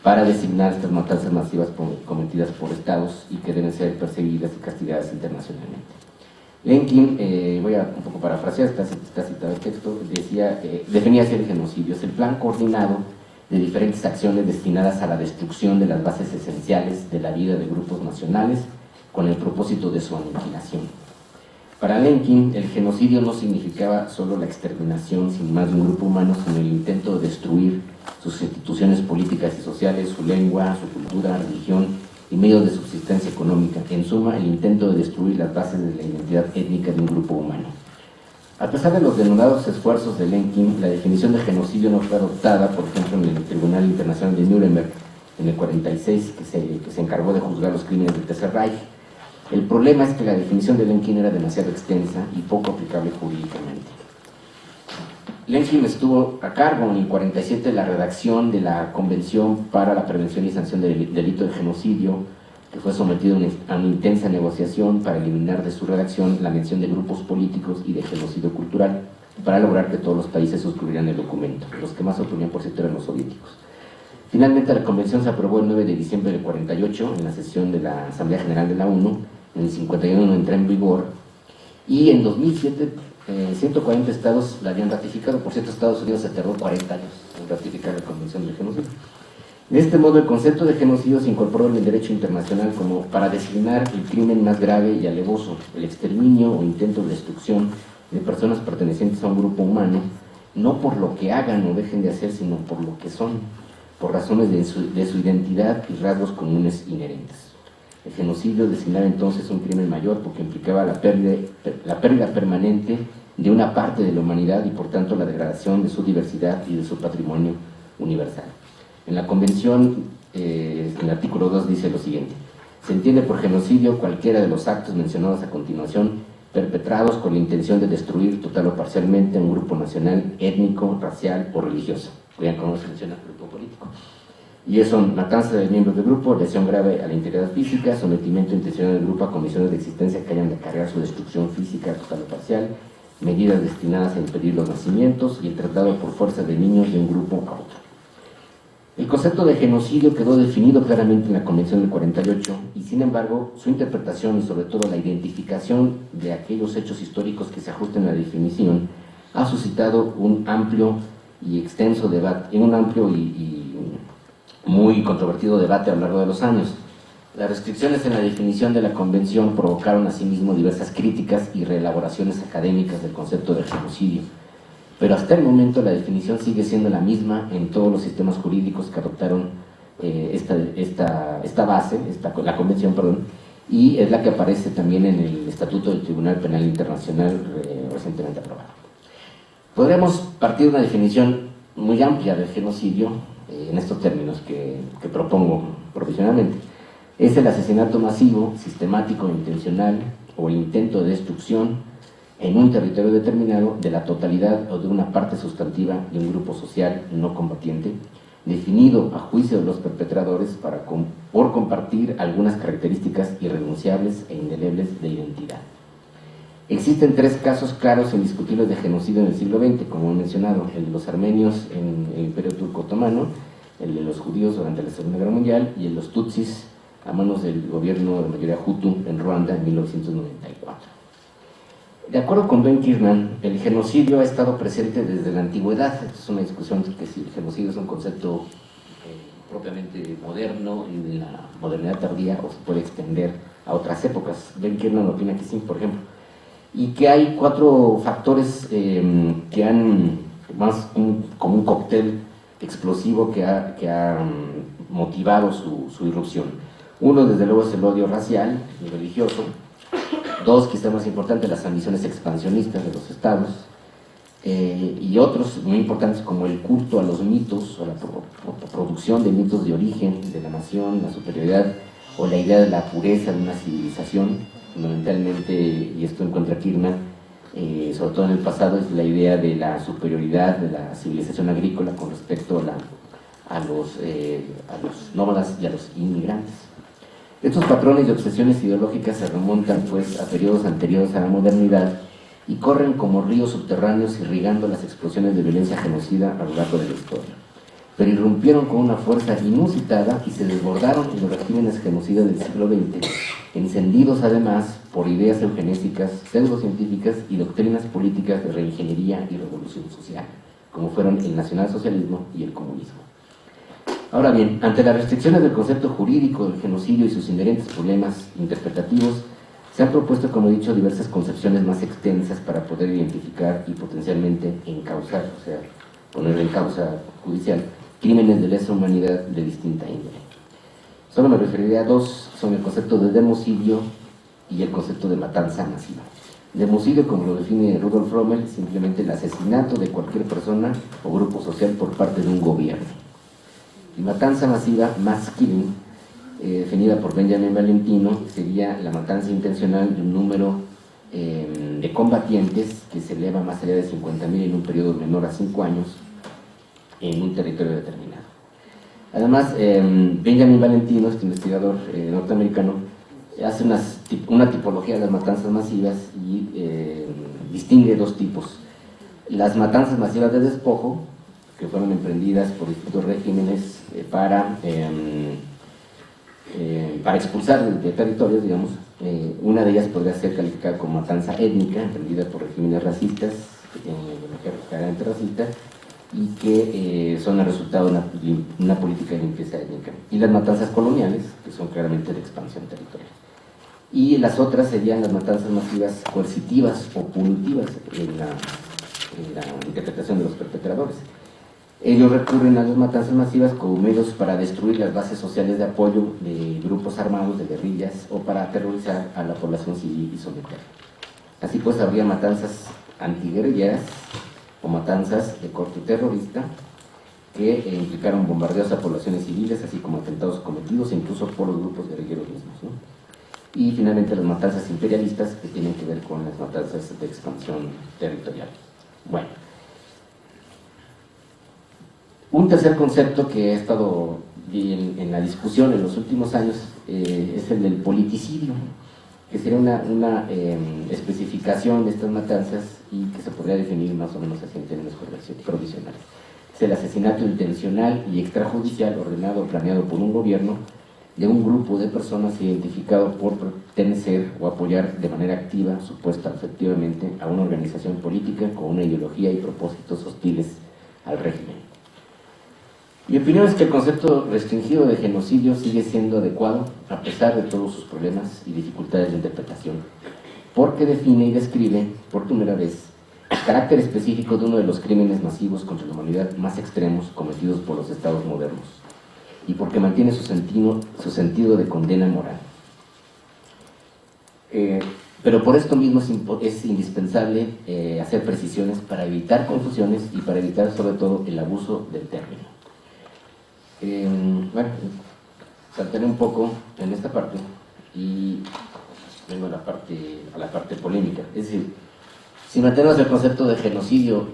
para designar estas matanzas masivas cometidas por estados y que deben ser perseguidas y castigadas internacionalmente. Lemkin, voy a un poco parafrasear, está citado el texto, definía así el genocidio: es el plan coordinado de diferentes acciones destinadas a la destrucción de las bases esenciales de la vida de grupos nacionales con el propósito de su aniquilación. Para Lemkin, el genocidio no significaba solo la exterminación sin más de un grupo humano, sino el intento de destruir sus instituciones políticas y sociales, su lengua, su cultura, religión y medios de subsistencia económica. En suma, el intento de destruir las bases de la identidad étnica de un grupo humano. A pesar de los denodados esfuerzos de Lemkin, la definición de genocidio no fue adoptada, por ejemplo, en el Tribunal Internacional de Nuremberg en el 46, que se encargó de juzgar los crímenes del Tercer Reich. El problema es que la definición de Lemkin era demasiado extensa y poco aplicable jurídicamente. Lemkin estuvo a cargo en el 47 de la redacción de la Convención para la Prevención y Sanción del Delito de Genocidio, que fue sometido a una intensa negociación para eliminar de su redacción la mención de grupos políticos y de genocidio cultural, para lograr que todos los países suscribieran el documento. Los que más oponían, por cierto, eran los soviéticos. Finalmente, la convención se aprobó el 9 de diciembre del 48 en la sesión de la Asamblea General de la ONU. En el 51 entró en vigor y en 2007 140 estados la habían ratificado. Por cierto, Estados Unidos se tardó 40 años en ratificar la Convención del Genocidio. De este modo, el concepto de genocidio se incorporó en el derecho internacional como para designar el crimen más grave y alevoso, el exterminio o intento de destrucción de personas pertenecientes a un grupo humano, no por lo que hagan o dejen de hacer, sino por lo que son, por razones de su identidad y rasgos comunes inherentes. El genocidio designaba entonces un crimen mayor porque implicaba la pérdida permanente de una parte de la humanidad y por tanto la degradación de su diversidad y de su patrimonio universal. En la Convención, en el artículo 2 dice lo siguiente: se entiende por genocidio cualquiera de los actos mencionados a continuación perpetrados con la intención de destruir total o parcialmente a un grupo nacional, étnico, racial o religioso. Vean cómo se menciona el grupo político. Y eso son matanza de miembros del grupo, lesión grave a la integridad física, sometimiento intencional del grupo a condiciones de existencia que hayan de acarrear su destrucción física total o parcial, medidas destinadas a impedir los nacimientos y el traslado por fuerza de niños de un grupo a otro. El concepto de genocidio quedó definido claramente en la Convención del 48 y, sin embargo, su interpretación y sobre todo la identificación de aquellos hechos históricos que se ajusten a la definición ha suscitado un amplio y extenso debate, un amplio y muy controvertido debate a lo largo de los años. Las restricciones en la definición de la Convención provocaron asimismo diversas críticas y reelaboraciones académicas del concepto de genocidio, pero hasta el momento la definición sigue siendo la misma en todos los sistemas jurídicos que adoptaron esta base, la Convención, y es la que aparece también en el Estatuto del Tribunal Penal Internacional recientemente aprobado. Podríamos partir de una definición muy amplia del genocidio en estos términos que propongo provisionalmente. Es el asesinato masivo, sistemático e intencional, o el intento de destrucción en un territorio determinado de la totalidad o de una parte sustantiva de un grupo social no combatiente, definido a juicio de los perpetradores por compartir algunas características irrenunciables e indelebles de identidad. Existen tres casos claros e indiscutibles de genocidio en el siglo XX, como he mencionado: el de los armenios en el Imperio Turco Otomano, el de los judíos durante la Segunda Guerra Mundial y el de los tutsis a manos del gobierno de mayoría hutu en Ruanda en 1994. De acuerdo con Ben Kirnan, el genocidio ha estado presente desde la antigüedad. Esta es una discusión que si el genocidio es un concepto propiamente moderno, en la modernidad tardía, o se puede extender a otras épocas. Ben Kirnan opina que sí, por ejemplo, y que hay cuatro factores que han, más como un cóctel explosivo que ha motivado su irrupción. Uno, desde luego, es el odio racial y religioso. Dos, quizá más importante, las ambiciones expansionistas de los estados, y otros muy importantes como el culto a los mitos, o la producción de mitos de origen de la nación, la superioridad o la idea de la pureza de una civilización. Fundamentalmente, y esto encuentra Kirnan, sobre todo en el pasado, es la idea de la superioridad de la civilización agrícola con respecto a los nómadas y a los inmigrantes. Estos patrones y obsesiones ideológicas se remontan pues a periodos anteriores a la modernidad y corren como ríos subterráneos irrigando las explosiones de violencia genocida a lo largo de la historia. Pero irrumpieron con una fuerza inusitada y se desbordaron en los regímenes genocidas del siglo XX, encendidos además por ideas eugenésicas, pseudocientíficas y doctrinas políticas de reingeniería y revolución social, como fueron el nacionalsocialismo y el comunismo. Ahora bien, ante las restricciones del concepto jurídico del genocidio y sus inherentes problemas interpretativos, se han propuesto, como he dicho, diversas concepciones más extensas para poder identificar y potencialmente encauzar, o sea, poner en causa judicial, crímenes de lesa humanidad de distinta índole. Solo me referiré a dos: son el concepto de democidio y el concepto de matanza masiva. Democidio, como lo define Rudolf Rommel, simplemente el asesinato de cualquier persona o grupo social por parte de un gobierno. Y matanza masiva, mass killing, definida por Benjamin Valentino, sería la matanza intencional de un número de combatientes que se eleva más allá de 50.000 en un periodo menor a 5 años en un territorio determinado. Además, Benjamin Valentino, este investigador norteamericano, hace una tipología de las matanzas masivas y distingue dos tipos: las matanzas masivas de despojo, que fueron emprendidas por distintos regímenes para para expulsar de territorios, digamos. Una de ellas podría ser calificada como matanza étnica, emprendida por regímenes racistas, claramente racistas, y que son el resultado de una política de limpieza étnica. Y las matanzas coloniales, que son claramente de expansión territorial. Y las otras serían las matanzas masivas coercitivas o punitivas en la interpretación de los perpetradores. Ellos recurren a las matanzas masivas como medios para destruir las bases sociales de apoyo de grupos armados, de guerrillas, o para aterrorizar a la población civil y someterla. Así pues, habría matanzas antiguerrilleras o matanzas de corte terrorista que implicaron bombardeos a poblaciones civiles, así como atentados cometidos incluso por los grupos guerrilleros mismos, ¿no? Y finalmente las matanzas imperialistas, que tienen que ver con las matanzas de expansión territorial. Bueno, un tercer concepto que ha estado en la discusión en los últimos años es el del politicidio, que sería una especificación de estas matanzas y que se podría definir más o menos así en términos provisionales. Es el asesinato intencional y extrajudicial ordenado o planeado por un gobierno de un grupo de personas identificado por pertenecer o apoyar de manera activa, supuesta efectivamente, a una organización política con una ideología y propósitos hostiles al régimen. Mi opinión es que el concepto restringido de genocidio sigue siendo adecuado a pesar de todos sus problemas y dificultades de interpretación, porque define y describe por primera vez el carácter específico de uno de los crímenes masivos contra la humanidad más extremos cometidos por los estados modernos, y porque mantiene su sentido de condena moral. Pero por esto mismo es indispensable hacer precisiones para evitar confusiones y para evitar sobre todo el abuso del término. Bueno, saltaré un poco en esta parte y vengo a la parte polémica. Es decir, si mantenemos el concepto de genocidio,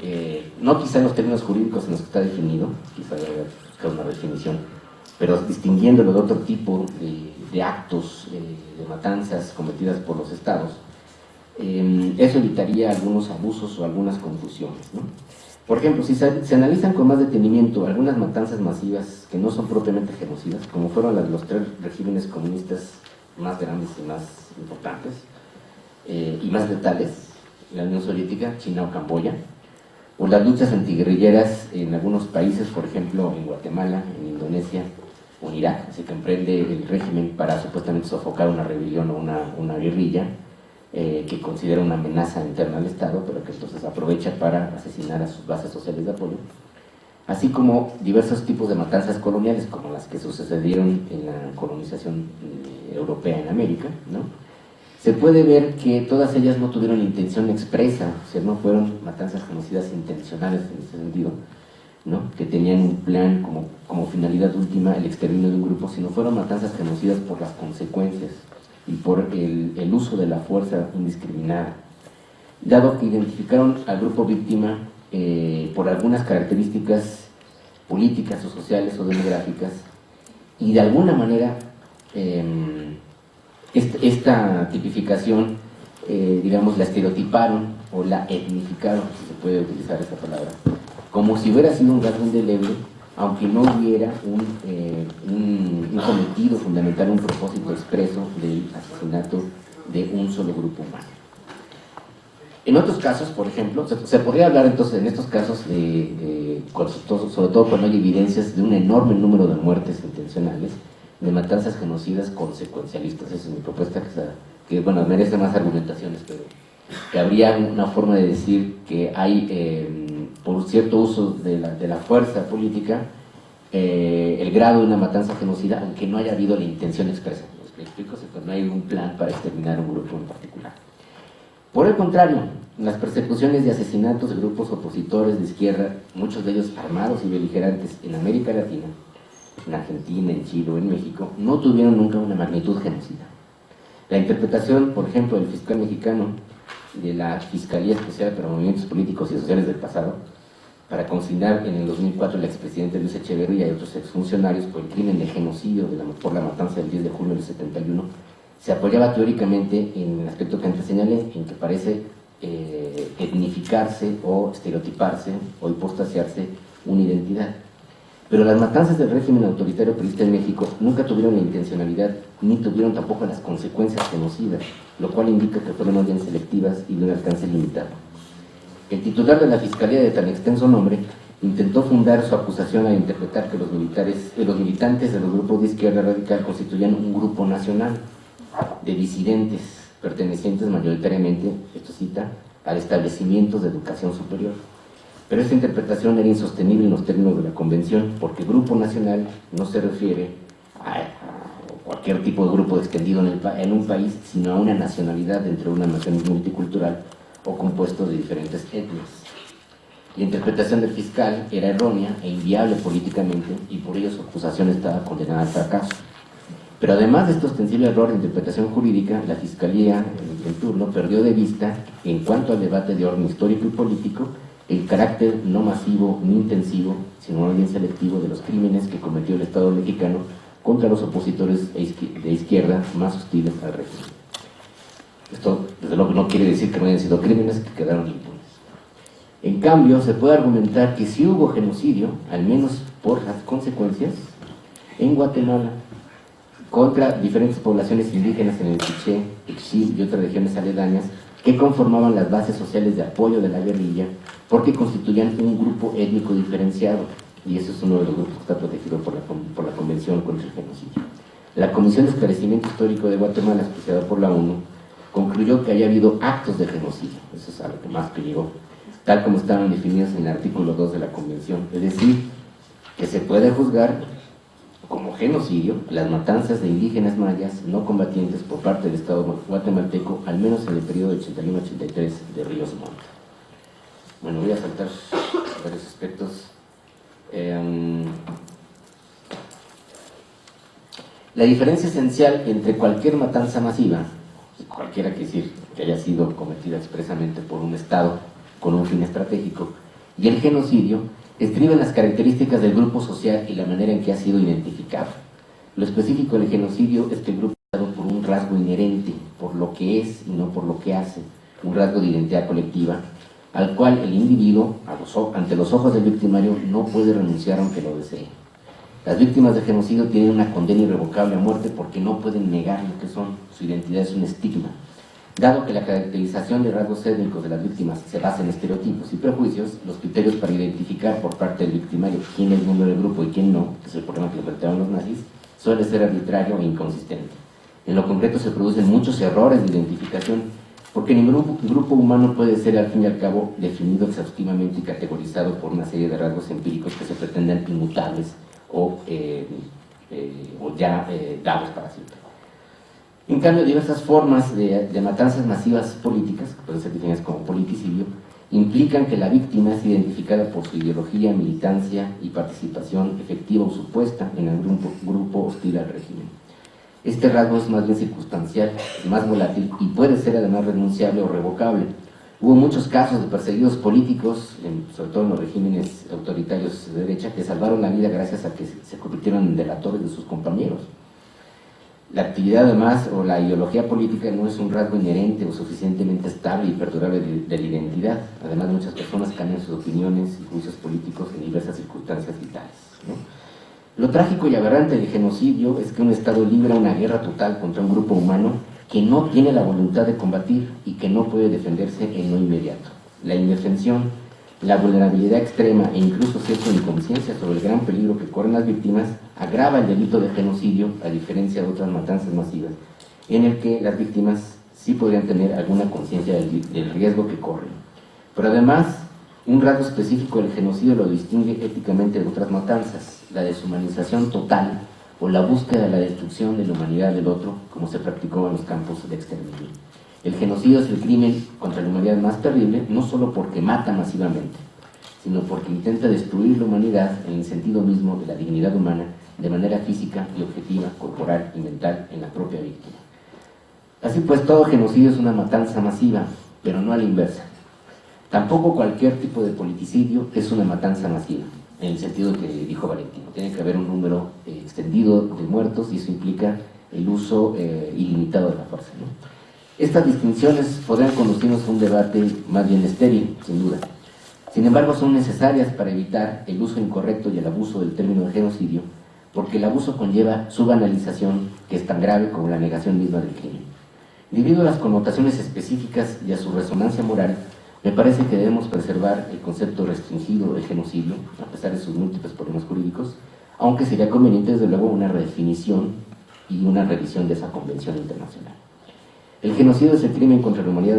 no quizá en los términos jurídicos en los que está definido, quizá haya buscar una definición, pero distinguiéndolo de otro tipo de actos de matanzas cometidas por los estados, eso evitaría algunos abusos o algunas confusiones, ¿no? Por ejemplo, si se analizan con más detenimiento algunas matanzas masivas que no son propiamente genocidas, como fueron las de los 3 regímenes comunistas más grandes y más importantes y más letales, la Unión Soviética, China o Camboya, o las luchas antiguerrilleras en algunos países, por ejemplo en Guatemala, en Indonesia o en Irak, así que emprende el régimen para supuestamente sofocar una rebelión o una guerrilla que considera una amenaza interna al Estado, pero que entonces aprovecha para asesinar a sus bases sociales de apoyo, así como diversos tipos de matanzas coloniales, como las que sucedieron en la colonización europea en América, ¿no? Se puede ver que todas ellas no tuvieron intención expresa, o sea, no fueron matanzas genocidas intencionales en ese sentido, ¿no? Que tenían un plan como finalidad última el exterminio de un grupo, sino fueron matanzas genocidas por las consecuencias y por el uso de la fuerza indiscriminada, dado que identificaron al grupo víctima por algunas características políticas o sociales o demográficas, y de alguna manera esta tipificación, digamos, la estereotiparon o la etnificaron, si se puede utilizar esa palabra, como si hubiera sido un rasgo indeleble, aunque no hubiera un cometido fundamental, un propósito expreso del asesinato de un solo grupo humano. En otros casos, por ejemplo, se podría hablar entonces en estos casos sobre todo cuando hay evidencias de un enorme número de muertes intencionales, de matanzas genocidas consecuencialistas. Esa es mi propuesta, que bueno, merece más argumentaciones, pero que habría una forma de decir que hay por cierto uso de la fuerza política, el grado de una matanza genocida, aunque no haya habido la intención expresa. ¿Me explico? No hay un plan para exterminar un grupo en particular. Por el contrario, las persecuciones y asesinatos de grupos opositores de izquierda, muchos de ellos armados y beligerantes en América Latina, en Argentina, en Chile o en México, no tuvieron nunca una magnitud genocida. La interpretación, por ejemplo, del fiscal mexicano de la Fiscalía Especial para Movimientos Políticos y Sociales del pasado, para consignar en el 2004 al expresidente Luis Echeverría y otros exfuncionarios por el crimen de genocidio por la matanza del 10 de junio del 71, se apoyaba teóricamente en el aspecto que antes señalé, en que parece etnificarse o estereotiparse o hipostasiarse una identidad. Pero las matanzas del régimen autoritario priista en México nunca tuvieron la intencionalidad, ni tuvieron tampoco las consecuencias genocidas, lo cual indica que fueron más bien selectivas y de un alcance limitado. El titular de la Fiscalía de tan extenso nombre intentó fundar su acusación al interpretar que los militantes de los grupos de izquierda radical constituían un grupo nacional de disidentes pertenecientes mayoritariamente, esto cita, al establecimientos de educación superior. Pero esta interpretación era insostenible en los términos de la Convención, porque grupo nacional no se refiere a cualquier tipo de grupo extendido en un país, sino a una nacionalidad dentro de una nación multicultural o compuesto de diferentes etnias. La interpretación del fiscal era errónea e inviable políticamente, y por ello su acusación estaba condenada al fracaso. Pero además de este ostensible error de interpretación jurídica, la Fiscalía en turno perdió de vista, en cuanto al debate de orden histórico y político, el carácter no masivo ni intensivo, sino más bien selectivo de los crímenes que cometió el Estado mexicano contra los opositores de izquierda más hostiles al régimen. Esto, desde luego, no quiere decir que no hayan sido crímenes que quedaron impunes. En cambio, se puede argumentar que sí hubo genocidio, al menos por las consecuencias, en Guatemala, contra diferentes poblaciones indígenas en el Quiché, Ixil y otras regiones aledañas, que conformaban las bases sociales de apoyo de la guerrilla, porque constituían un grupo étnico diferenciado, y ese es uno de los grupos que está protegido por la Convención contra el Genocidio. La Comisión de Esclarecimiento Histórico de Guatemala, auspiciada por la ONU, concluyó que había habido actos de genocidio, eso es a lo que más que llegó, tal como estaban definidos en el artículo 2 de la Convención, es decir, que se puede juzgar como genocidio las matanzas de indígenas mayas no combatientes por parte del Estado guatemalteco, al menos en el periodo de 81-83 de Ríos Montt. Bueno, voy a saltar varios aspectos. La diferencia esencial entre cualquier matanza masiva, cualquiera que decir que haya sido cometida expresamente por un Estado con un fin estratégico, y el genocidio, estriba en las características del grupo social y la manera en que ha sido identificado. Lo específico del genocidio es que el grupo es dado por un rasgo inherente, por lo que es y no por lo que hace, un rasgo de identidad colectiva, al cual el individuo, ante los ojos del victimario, no puede renunciar aunque lo desee. Las víctimas de genocidio tienen una condena irrevocable a muerte porque no pueden negar lo que son, su identidad es un estigma. Dado que la caracterización de rasgos étnicos de las víctimas se basa en estereotipos y prejuicios, los criterios para identificar por parte del victimario quién es miembro del grupo y quién no, que es el problema que le planteaban los nazis, suele ser arbitrario e inconsistente. En lo concreto se producen muchos errores de identificación, porque ningún grupo humano puede ser al fin y al cabo definido exhaustivamente y categorizado por una serie de rasgos empíricos que se pretenden inmutables o ya dados para siempre. En cambio, diversas formas de matanzas masivas políticas, que pueden ser definidas como politicidio, implican que la víctima es identificada por su ideología, militancia y participación efectiva o supuesta en algún grupo hostil al régimen. Este rasgo es más bien circunstancial, más volátil y puede ser además renunciable o revocable. Hubo muchos casos de perseguidos políticos, sobre todo en los regímenes autoritarios de derecha, que salvaron la vida gracias a que se convirtieron en delatores de sus compañeros. La actividad además, o la ideología política, no es un rasgo inherente o suficientemente estable y perdurable de la identidad. Además, muchas personas cambian sus opiniones y juicios políticos en diversas circunstancias vitales, ¿no? Lo trágico y aberrante del genocidio es que un Estado libra una guerra total contra un grupo humano que no tiene la voluntad de combatir y que no puede defenderse en lo inmediato. La indefensión, la vulnerabilidad extrema e incluso cierta inconsciencia sobre el gran peligro que corren las víctimas agrava el delito de genocidio, a diferencia de otras matanzas masivas, en el que las víctimas sí podrían tener alguna conciencia del riesgo que corren. Pero además, un rasgo específico del genocidio lo distingue éticamente de otras matanzas: la deshumanización total o la búsqueda de la destrucción de la humanidad del otro, como se practicó en los campos de exterminio. El genocidio es el crimen contra la humanidad más terrible, no solo porque mata masivamente, sino porque intenta destruir la humanidad en el sentido mismo de la dignidad humana, de manera física y objetiva, corporal y mental en la propia víctima. Así pues, todo genocidio es una matanza masiva, pero no a la inversa. Tampoco cualquier tipo de politicidio es una matanza masiva, en el sentido que dijo Valentino. Tiene que haber un número extendido de muertos y eso implica el uso ilimitado de la fuerza, ¿no? Estas distinciones podrían conducirnos a un debate más bien estéril, sin duda. Sin embargo, son necesarias para evitar el uso incorrecto y el abuso del término de genocidio, porque el abuso conlleva su banalización, que es tan grave como la negación misma del crimen. Debido a las connotaciones específicas y a su resonancia moral, me parece que debemos preservar el concepto restringido de genocidio, a pesar de sus múltiples problemas jurídicos, aunque sería conveniente, desde luego, una redefinición y una revisión de esa convención internacional. El genocidio es el crimen contra la humanidad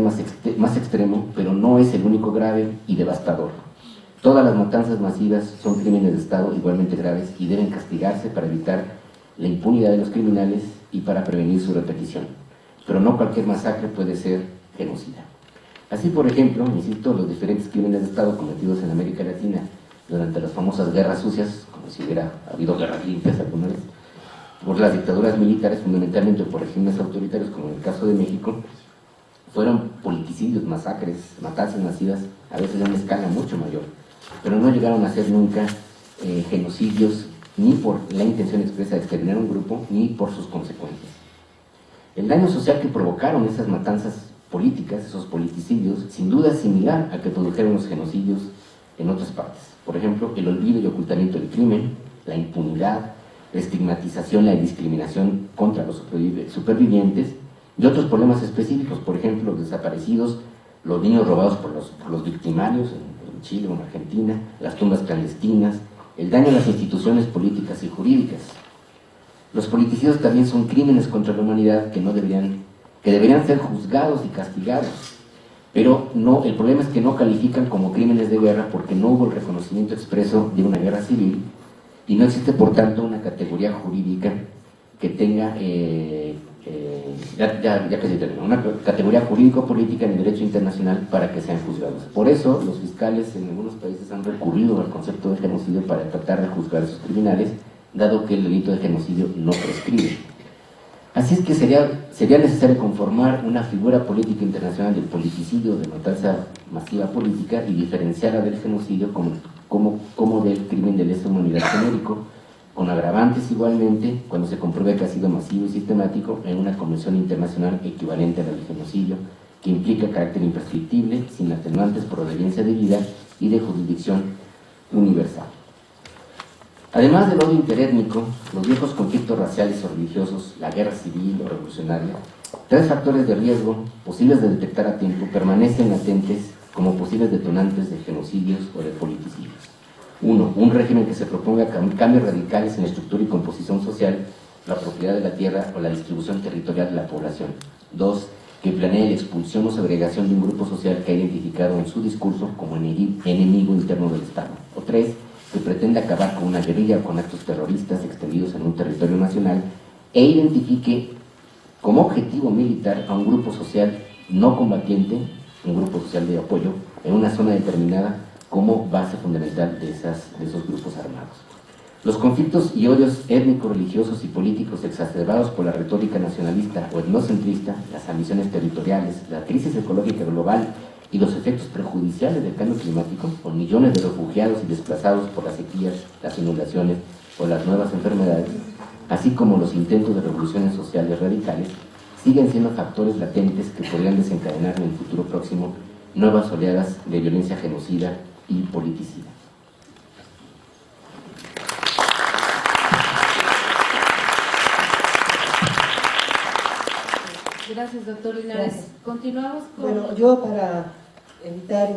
más extremo, pero no es el único grave y devastador. Todas las matanzas masivas son crímenes de Estado igualmente graves y deben castigarse para evitar la impunidad de los criminales y para prevenir su repetición. Pero no cualquier masacre puede ser genocida. Así, por ejemplo, insisto, los diferentes crímenes de Estado cometidos en América Latina durante las famosas guerras sucias, como si hubiera habido guerras limpias alguna vez, por las dictaduras militares, fundamentalmente por regímenes autoritarios, como en el caso de México, fueron politicidios, masacres, matanzas masivas, a veces de una escala mucho mayor, pero no llegaron a ser nunca genocidios, ni por la intención expresa de exterminar un grupo, ni por sus consecuencias. El daño social que provocaron esas matanzas políticas, esos politicidios, sin duda es similar al que produjeron los genocidios en otras partes. Por ejemplo, el olvido y ocultamiento del crimen, la impunidad, la estigmatización, la discriminación contra los supervivientes y otros problemas específicos, por ejemplo, los desaparecidos, los niños robados por los victimarios en Chile o en Argentina, las tumbas clandestinas, el daño a las instituciones políticas y jurídicas. Los politicidios también son crímenes contra la humanidad que deberían ser juzgados y castigados, pero no, el problema es que no califican como crímenes de guerra porque no hubo el reconocimiento expreso de una guerra civil y no existe, por tanto, una categoría jurídica que tenga, una categoría jurídico-política en el derecho internacional para que sean juzgados. Por eso, los fiscales en algunos países han recurrido al concepto de genocidio para tratar de juzgar a sus criminales, dado que el delito de genocidio no prescribe. Así es que sería necesario conformar una figura política internacional del politicidio, de matanza masiva política, y diferenciarla del genocidio como del crimen de lesa humanidad genérico, con agravantes igualmente cuando se compruebe que ha sido masivo y sistemático en una convención internacional equivalente a la del genocidio, que implica carácter imprescriptible, sin atenuantes por obediencia de vida y de jurisdicción universal. Además del odio interétnico, los viejos conflictos raciales o religiosos, la guerra civil o revolucionaria, tres factores de riesgo posibles de detectar a tiempo permanecen latentes como posibles detonantes de genocidios o de politicidios. 1. Un régimen que se proponga cambios radicales en la estructura y composición social, la propiedad de la tierra o la distribución territorial de la población. 2. Que planee la expulsión o segregación de un grupo social que ha identificado en su discurso como enemigo interno del Estado. O 3. Que pretende acabar con una guerrilla o con actos terroristas extendidos en un territorio nacional e identifique como objetivo militar a un grupo social no combatiente, un grupo social de apoyo, en una zona determinada como base fundamental de esos grupos armados. Los conflictos y odios étnicos, religiosos y políticos exacerbados por la retórica nacionalista o etnocentrista, las ambiciones territoriales, la crisis ecológica global y los efectos perjudiciales del cambio climático, con millones de refugiados y desplazados por las sequías, las inundaciones o las nuevas enfermedades, así como los intentos de revoluciones sociales radicales, siguen siendo factores latentes que podrían desencadenar en el futuro próximo nuevas oleadas de violencia genocida y politicida. Gracias, doctor Linares. Gracias. Continuamos con... Bueno, yo para evitar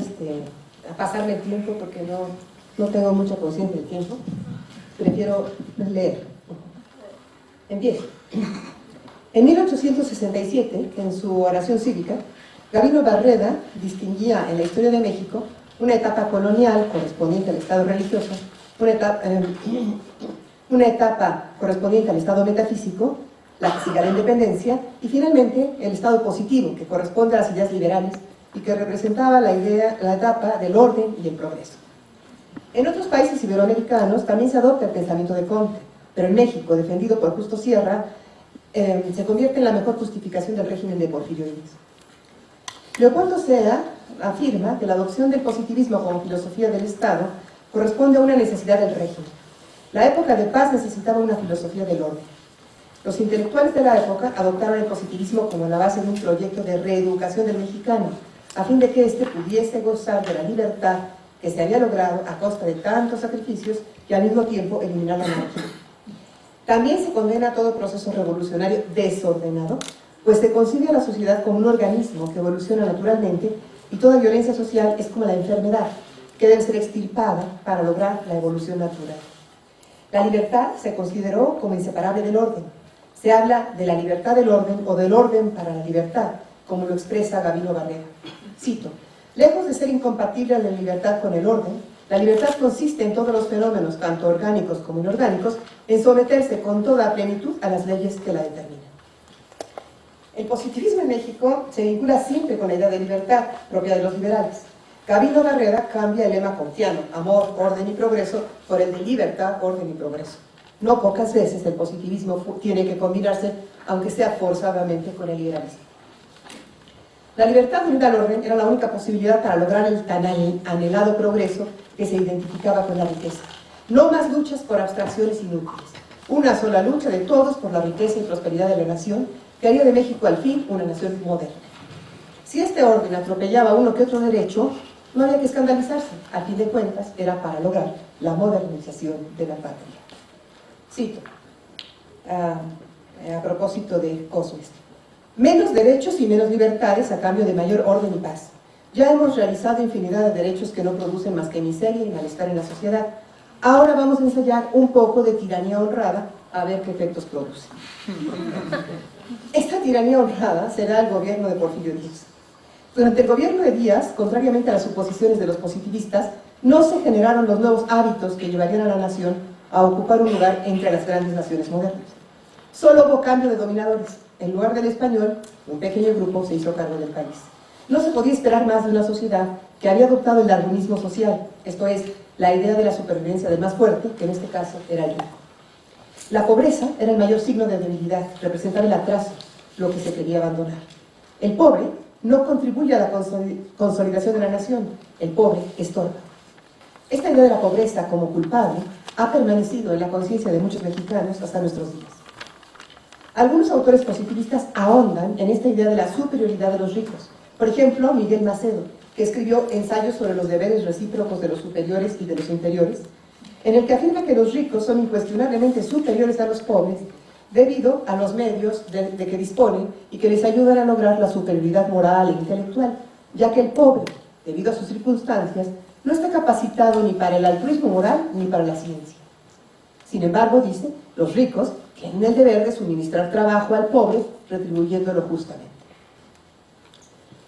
pasarme el tiempo, porque no tengo mucha conciencia del tiempo, prefiero leer. Empiezo. En 1867, en su oración cívica, Gabino Barreda distinguía en la historia de México una etapa colonial correspondiente al estado religioso, una etapa correspondiente al estado metafísico, la que sigue a la independencia, y finalmente el estado positivo, que corresponde a las ideas liberales y que representaba la etapa del orden y el progreso. En otros países iberoamericanos también se adopta el pensamiento de Comte, pero en México, defendido por Justo Sierra, se convierte en la mejor justificación del régimen de Porfirio Díaz. Leopoldo Sea afirma que la adopción del positivismo como filosofía del Estado corresponde a una necesidad del régimen. La época de paz necesitaba una filosofía del orden. Los intelectuales de la época adoptaron el positivismo como la base de un proyecto de reeducación del mexicano, a fin de que éste pudiese gozar de la libertad que se había logrado a costa de tantos sacrificios y al mismo tiempo eliminar la monarquía. También se condena todo proceso revolucionario desordenado, pues se concibe a la sociedad como un organismo que evoluciona naturalmente y toda violencia social es como la enfermedad, que debe ser extirpada para lograr la evolución natural. La libertad se consideró como inseparable del orden. Se habla de la libertad del orden o del orden para la libertad, como lo expresa Gabino Barreda. Cito: lejos de ser incompatible la libertad con el orden, la libertad consiste en todos los fenómenos, tanto orgánicos como inorgánicos, en someterse con toda plenitud a las leyes que la determinan. El positivismo en México se vincula siempre con la idea de libertad, propia de los liberales. Gabino Barreda cambia el lema kantiano, amor, orden y progreso, por el de libertad, orden y progreso. No pocas veces el positivismo tiene que combinarse, aunque sea forzadamente, con el liberalismo. La libertad unida al orden era la única posibilidad para lograr el tan anhelado progreso que se identificaba con la riqueza. No más luchas por abstracciones inútiles. Una sola lucha de todos por la riqueza y prosperidad de la nación, que haría de México al fin una nación moderna. Si este orden atropellaba uno que otro derecho, no había que escandalizarse. A fin de cuentas, era para lograr la modernización de la patria. Cito, a propósito de Cosmes: menos derechos y menos libertades a cambio de mayor orden y paz. Ya hemos realizado infinidad de derechos que no producen más que miseria y malestar en la sociedad. Ahora vamos a ensayar un poco de tiranía honrada a ver qué efectos produce. Esta tiranía honrada será el gobierno de Porfirio Díaz. Durante el gobierno de Díaz, contrariamente a las suposiciones de los positivistas, no se generaron los nuevos hábitos que llevarían a la nación a ocupar un lugar entre las grandes naciones modernas. Solo hubo cambio de dominadores. En lugar del español, un pequeño grupo se hizo cargo del país. No se podía esperar más de una sociedad que había adoptado el darwinismo social, esto es, la idea de la supervivencia del más fuerte, que en este caso era el rico. La pobreza era el mayor signo de debilidad, representaba el atraso, lo que se quería abandonar. El pobre no contribuye a la consolidación de la nación, el pobre estorba. Esta idea de la pobreza como culpable ha permanecido en la conciencia de muchos mexicanos hasta nuestros días. Algunos autores positivistas ahondan en esta idea de la superioridad de los ricos. Por ejemplo, Miguel Macedo, que escribió ensayos sobre los deberes recíprocos de los superiores y de los inferiores, en el que afirma que los ricos son incuestionablemente superiores a los pobres debido a los medios de que disponen y que les ayudan a lograr la superioridad moral e intelectual, ya que el pobre, debido a sus circunstancias, no está capacitado ni para el altruismo moral ni para la ciencia. Sin embargo, dice, los ricos tienen el deber de suministrar trabajo al pobre, retribuyéndolo justamente.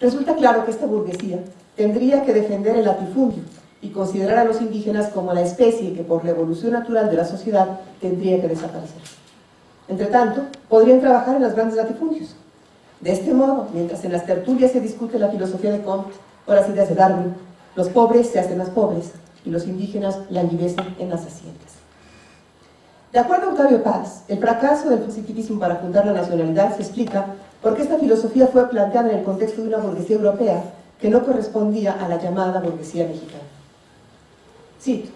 Resulta claro que esta burguesía tendría que defender el latifundio y considerar a los indígenas como la especie que por la evolución natural de la sociedad tendría que desaparecer. Entre tanto, podrían trabajar en los grandes latifundios. De este modo, mientras en las tertulias se discute la filosofía de Comte o las ideas de Darwin, los pobres se hacen más pobres y los indígenas languidecen en las haciendas. De acuerdo a Octavio Paz, el fracaso del positivismo para fundar la nacionalidad se explica porque esta filosofía fue planteada en el contexto de una burguesía europea que no correspondía a la llamada burguesía mexicana. Cito: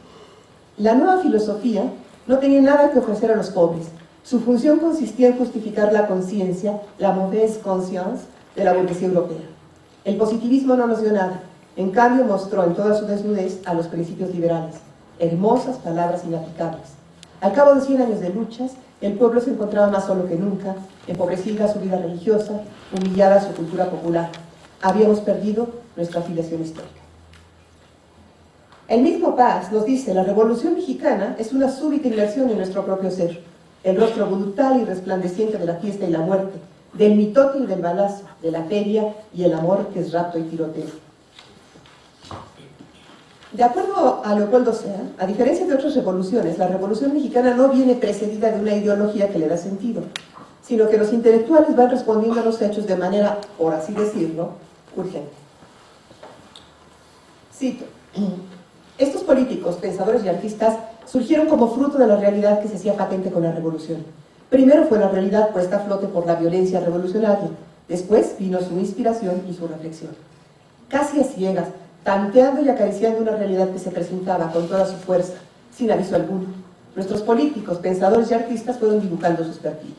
la nueva filosofía no tenía nada que ofrecer a los pobres. Su función consistía en justificar la conciencia, la mauvaise conscience de la burguesía europea. El positivismo no nos dio nada, en cambio mostró en toda su desnudez a los principios liberales, hermosas palabras inaplicables. Al cabo de 100 años de luchas, el pueblo se encontraba más solo que nunca, empobrecida su vida religiosa, humillada su cultura popular. Habíamos perdido nuestra afiliación histórica. El mismo Paz nos dice: la Revolución Mexicana es una súbita inmersión en nuestro propio ser, el rostro brutal y resplandeciente de la fiesta y la muerte, del mitote y del balazo, de la feria y el amor que es rapto y tiroteo. De acuerdo a Leopoldo Sea, a diferencia de otras revoluciones, la Revolución Mexicana no viene precedida de una ideología que le da sentido, sino que los intelectuales van respondiendo a los hechos de manera, por así decirlo, urgente. Cito: estos políticos, pensadores y artistas surgieron como fruto de la realidad que se hacía patente con la revolución. Primero fue la realidad puesta a flote por la violencia revolucionaria, después vino su inspiración y su reflexión. Casi a ciegas, tanteando y acariciando una realidad que se presentaba con toda su fuerza, sin aviso alguno, nuestros políticos, pensadores y artistas fueron dibujando sus perfiles.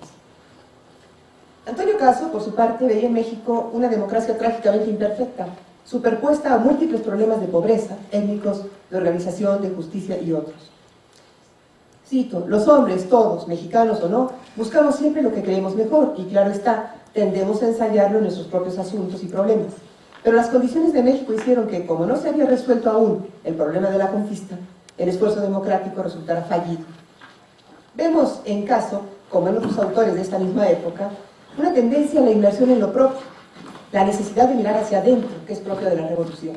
Antonio Caso, por su parte, veía en México una democracia trágicamente imperfecta, superpuesta a múltiples problemas de pobreza, étnicos, de organización, de justicia y otros. Cito, los hombres, todos, mexicanos o no, buscamos siempre lo que creemos mejor y claro está, tendemos a ensayarlo en nuestros propios asuntos y problemas. Pero las condiciones de México hicieron que, como no se había resuelto aún el problema de la conquista, el esfuerzo democrático resultara fallido. Vemos en caso, como en otros autores de esta misma época, una tendencia a la inmersión en lo propio, la necesidad de mirar hacia adentro, que es propio de la revolución.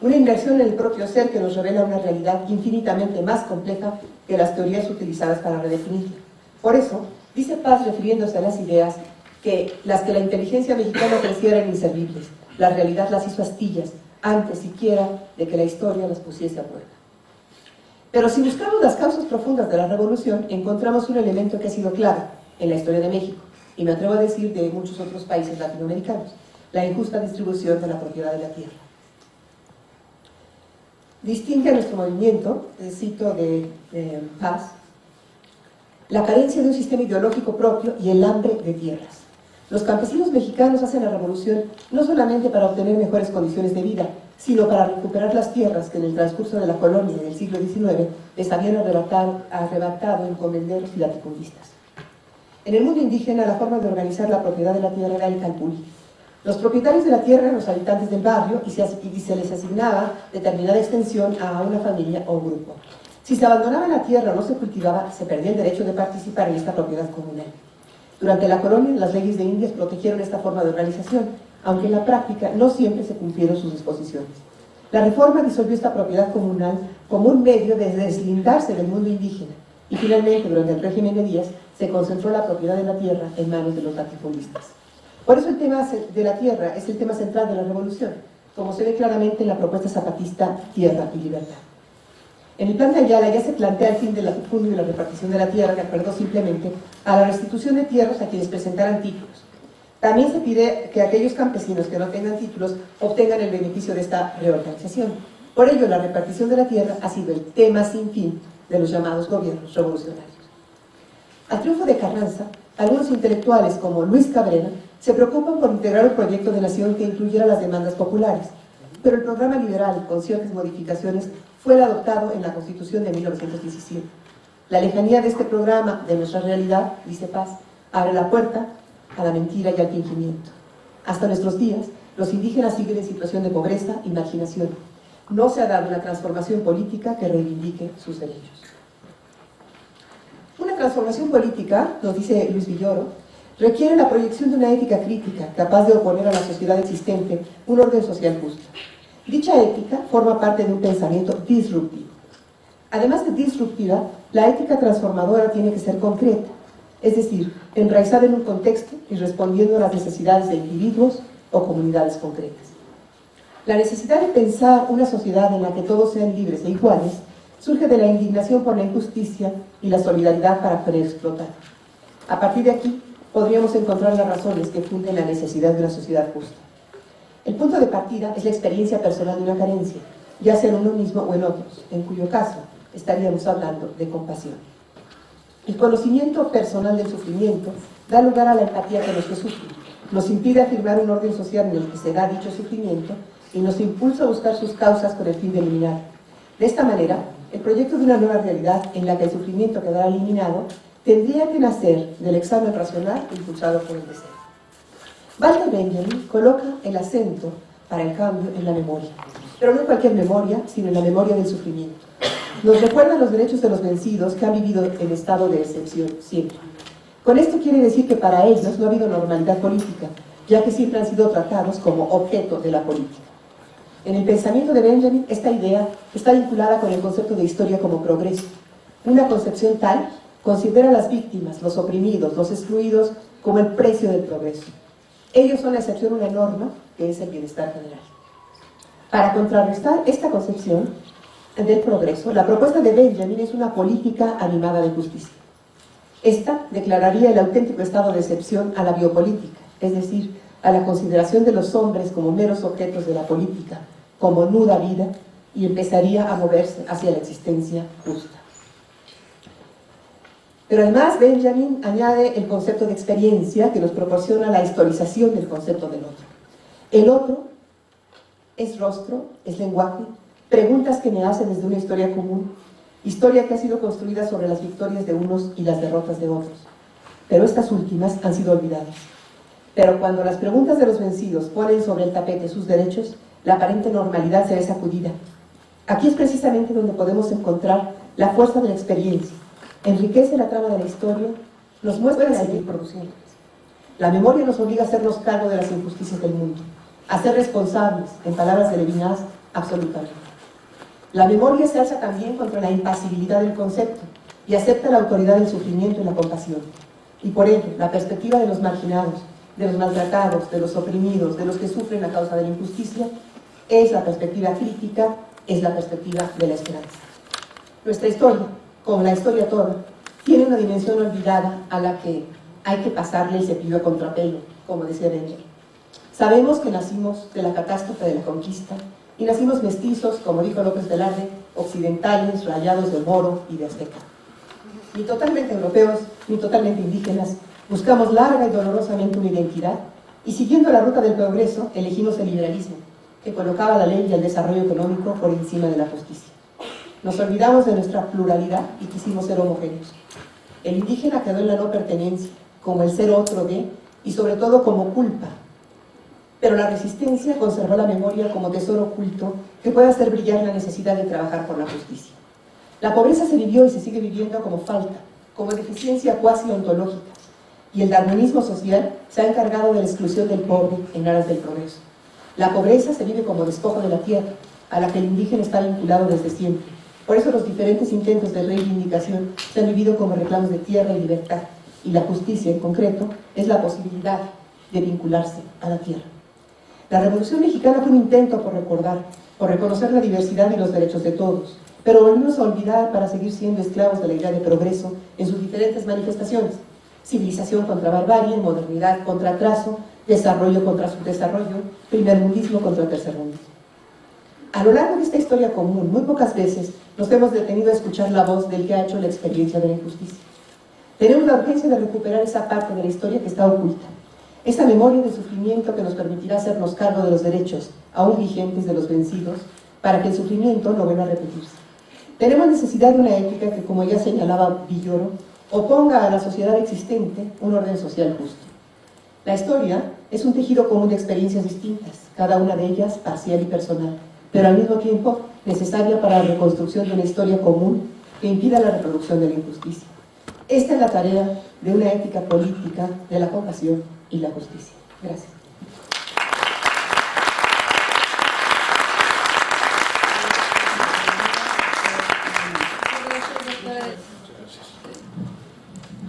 Una inmersión en el propio ser que nos revela una realidad infinitamente más compleja que las teorías utilizadas para redefinirla. Por eso, dice Paz, refiriéndose a las ideas, que las que la inteligencia mexicana ofrecía eran inservibles, la realidad las hizo astillas, antes siquiera de que la historia las pusiese a prueba. Pero si buscamos las causas profundas de la revolución, encontramos un elemento que ha sido clave en la historia de México, y me atrevo a decir de muchos otros países latinoamericanos, la injusta distribución de la propiedad de la tierra. Distingue a nuestro movimiento, cito de Paz, la carencia de un sistema ideológico propio y el hambre de tierras. Los campesinos mexicanos hacen la revolución no solamente para obtener mejores condiciones de vida, sino para recuperar las tierras que en el transcurso de la colonia del siglo XIX les habían arrebatado encomenderos y latifundistas. En el mundo indígena, la forma de organizar la propiedad de la tierra era el calpulli. Los propietarios de la tierra eran los habitantes del barrio y se les asignaba determinada extensión a una familia o grupo. Si se abandonaba la tierra o no se cultivaba, se perdía el derecho de participar en esta propiedad comunal. Durante la colonia, las leyes de Indias protegieron esta forma de organización, aunque en la práctica no siempre se cumplieron sus disposiciones. La reforma disolvió esta propiedad comunal como un medio de deslindarse del mundo indígena y finalmente, durante el régimen de Díaz, se concentró la propiedad de la tierra en manos de los latifundistas. Por eso el tema de la tierra es el tema central de la revolución, como se ve claramente en la propuesta zapatista Tierra y Libertad. En el plan de Ayala ya se plantea el fin del latifundio y la repartición de la tierra, de acuerdo simplemente a la restitución de tierras a quienes presentaran títulos. También se pide que aquellos campesinos que no tengan títulos obtengan el beneficio de esta reorganización. Por ello, la repartición de la tierra ha sido el tema sin fin de los llamados gobiernos revolucionarios. Al triunfo de Carranza, algunos intelectuales como Luis Cabrera se preocupan por integrar un proyecto de nación que incluyera las demandas populares, pero el programa liberal, con ciertas modificaciones, fue el adoptado en la Constitución de 1917. La lejanía de este programa de nuestra realidad, dice Paz, abre la puerta a la mentira y al fingimiento. Hasta nuestros días, los indígenas siguen en situación de pobreza y marginación. No se ha dado una transformación política que reivindique sus derechos. Una transformación política, nos dice Luis Villoro, requiere la proyección de una ética crítica capaz de oponer a la sociedad existente un orden social justo. Dicha ética forma parte de un pensamiento disruptivo. Además de disruptiva, la ética transformadora tiene que ser concreta, es decir, enraizada en un contexto y respondiendo a las necesidades de individuos o comunidades concretas. La necesidad de pensar una sociedad en la que todos sean libres e iguales surge de la indignación por la injusticia y la solidaridad para poder explotar. A partir de aquí, podríamos encontrar las razones que funden la necesidad de una sociedad justa. El punto de partida es la experiencia personal de una carencia, ya sea en uno mismo o en otros, en cuyo caso estaríamos hablando de compasión. El conocimiento personal del sufrimiento da lugar a la empatía con los que sufren, nos impide afirmar un orden social en el que se da dicho sufrimiento y nos impulsa a buscar sus causas con el fin de eliminarlo. De esta manera, el proyecto de una nueva realidad en la que el sufrimiento quedará eliminado tendría que nacer del examen racional impulsado por el deseo. Walter Benjamin coloca el acento para el cambio en la memoria, pero no en cualquier memoria, sino en la memoria del sufrimiento. Nos recuerda los derechos de los vencidos que han vivido en estado de excepción siempre. Con esto quiere decir que para ellos no ha habido normalidad política, ya que siempre han sido tratados como objeto de la política. En el pensamiento de Benjamin, esta idea está vinculada con el concepto de historia como progreso. Una concepción tal considera a las víctimas, los oprimidos, los excluidos, como el precio del progreso. Ellos son la excepción a una norma, que es el bienestar general. Para contrarrestar esta concepción del progreso, la propuesta de Benjamin es una política animada de justicia. Esta declararía el auténtico estado de excepción a la biopolítica, es decir, a la consideración de los hombres como meros objetos de la política, como nuda vida, y empezaría a moverse hacia la existencia justa. Pero además Benjamin añade el concepto de experiencia que nos proporciona la historización del concepto del otro. El otro es rostro, es lenguaje, preguntas que me hacen desde una historia común, historia que ha sido construida sobre las victorias de unos y las derrotas de otros. Pero estas últimas han sido olvidadas. Pero cuando las preguntas de los vencidos ponen sobre el tapete sus derechos, la aparente normalidad se ve sacudida. Aquí es precisamente donde podemos encontrar la fuerza de la experiencia. Enriquece la trama de la historia, nos muestra a seguir produciendo. La memoria nos obliga a hacernos cargo de las injusticias del mundo, a ser responsables, en palabras de Levinas, absolutamente. La memoria se alza también contra la impasibilidad del concepto y acepta la autoridad del sufrimiento y la compasión. Y por ello, la perspectiva de los marginados, de los maltratados, de los oprimidos, de los que sufren a causa de la injusticia, es la perspectiva crítica, es la perspectiva de la esperanza. Nuestra historia, como la historia toda, tiene una dimensión olvidada a la que hay que pasarle el cepillo a contrapelo, como decía Benjamin. Sabemos que nacimos de la catástrofe de la conquista y nacimos mestizos, como dijo López Velarde, occidentales, rayados de moro y de azteca. Ni totalmente europeos, ni totalmente indígenas, buscamos larga y dolorosamente una identidad y siguiendo la ruta del progreso elegimos el liberalismo, que colocaba la ley y el desarrollo económico por encima de la justicia. Nos olvidamos de nuestra pluralidad y quisimos ser homogéneos. El indígena quedó en la no pertenencia, como el ser otro de, y sobre todo como culpa. Pero la resistencia conservó la memoria como tesoro oculto que puede hacer brillar la necesidad de trabajar por la justicia. La pobreza se vivió y se sigue viviendo como falta, como deficiencia cuasi ontológica, y el darwinismo social se ha encargado de la exclusión del pobre en aras del progreso. La pobreza se vive como despojo de la tierra, a la que el indígena está vinculado desde siempre. Por eso los diferentes intentos de reivindicación se han vivido como reclamos de tierra y libertad, y la justicia en concreto es la posibilidad de vincularse a la tierra. La Revolución Mexicana fue un intento por recordar, por reconocer la diversidad y los derechos de todos, pero volvimos a olvidar para seguir siendo esclavos de la idea de progreso en sus diferentes manifestaciones: civilización contra barbarie, modernidad contra atraso, desarrollo contra subdesarrollo, primermundismo contra tercermundismo. A lo largo de esta historia común, muy pocas veces nos hemos detenido a escuchar la voz del que ha hecho la experiencia de la injusticia. Tenemos la urgencia de recuperar esa parte de la historia que está oculta, esa memoria del sufrimiento que nos permitirá hacernos cargo de los derechos aún vigentes de los vencidos, para que el sufrimiento no vuelva a repetirse. Tenemos necesidad de una ética que, como ya señalaba Villoro, oponga a la sociedad existente un orden social justo. La historia es un tejido común de experiencias distintas, cada una de ellas parcial y personal, pero al mismo tiempo necesaria para la reconstrucción de una historia común que impida la reproducción de la injusticia. Esta es la tarea de una ética política de la compasión y la justicia. Gracias.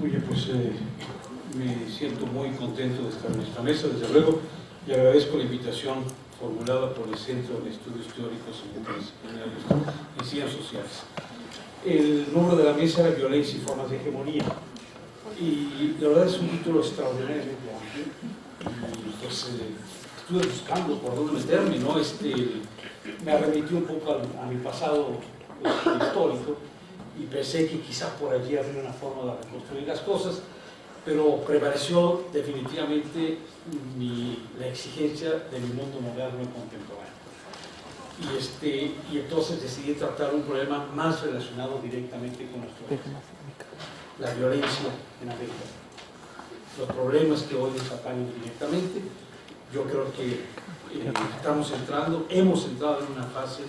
Muy bien, pues me siento muy contento de estar en esta mesa, desde luego, y agradezco la invitación formulada por el Centro de Estudios Teóricos e Interdisciplinarios en Ciencias Sociales. El nombre de la mesa era Violencia y Formas de Hegemonía, y la verdad es un título extraordinariamente amplio, y pues estuve buscando por dónde meterme, ¿no? Me arremetí un poco a mi pasado histórico, y pensé que quizá por allí habría una forma de reconstruir las cosas, pero prevaleció definitivamente la exigencia de mi mundo moderno y contemporáneo. Y entonces decidí tratar un problema más relacionado directamente con nuestro país, la violencia en América. Los problemas que hoy nos atañen directamente. Yo creo que hemos entrado en una fase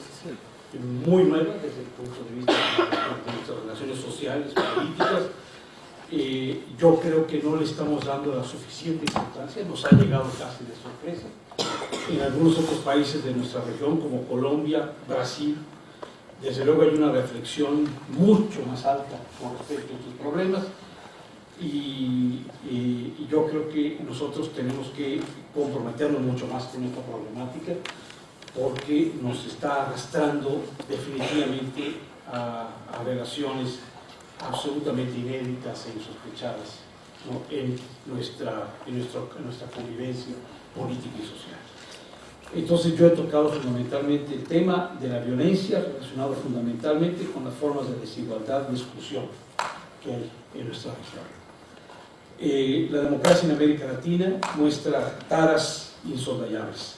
muy nueva desde el punto de vista de nuestras relaciones sociales, políticas. Yo creo que no le estamos dando la suficiente importancia, nos ha llegado casi de sorpresa. En algunos otros países de nuestra región, como Colombia, Brasil, desde luego hay una reflexión mucho más alta con respecto a estos problemas, y yo creo que nosotros tenemos que comprometernos mucho más con esta problemática, porque nos está arrastrando definitivamente a relaciones absolutamente inéditas e insospechadas, ¿no? en nuestra convivencia política y social. Entonces yo he tocado fundamentalmente el tema de la violencia, relacionado fundamentalmente con las formas de desigualdad y exclusión que hay en nuestra región. La democracia en América Latina muestra taras insoslayables.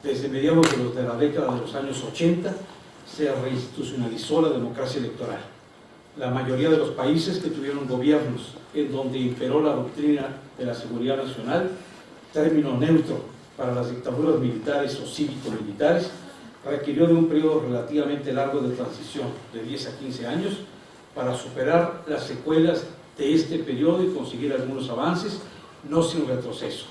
Desde mediados de la década de los años 80 se reinstitucionalizó la democracia electoral. La mayoría de los países que tuvieron gobiernos en donde imperó la doctrina de la seguridad nacional, término neutro para las dictaduras militares o cívico-militares, requirió de un periodo relativamente largo de transición, de 10 a 15 años, para superar las secuelas de este periodo y conseguir algunos avances, no sin retroceso.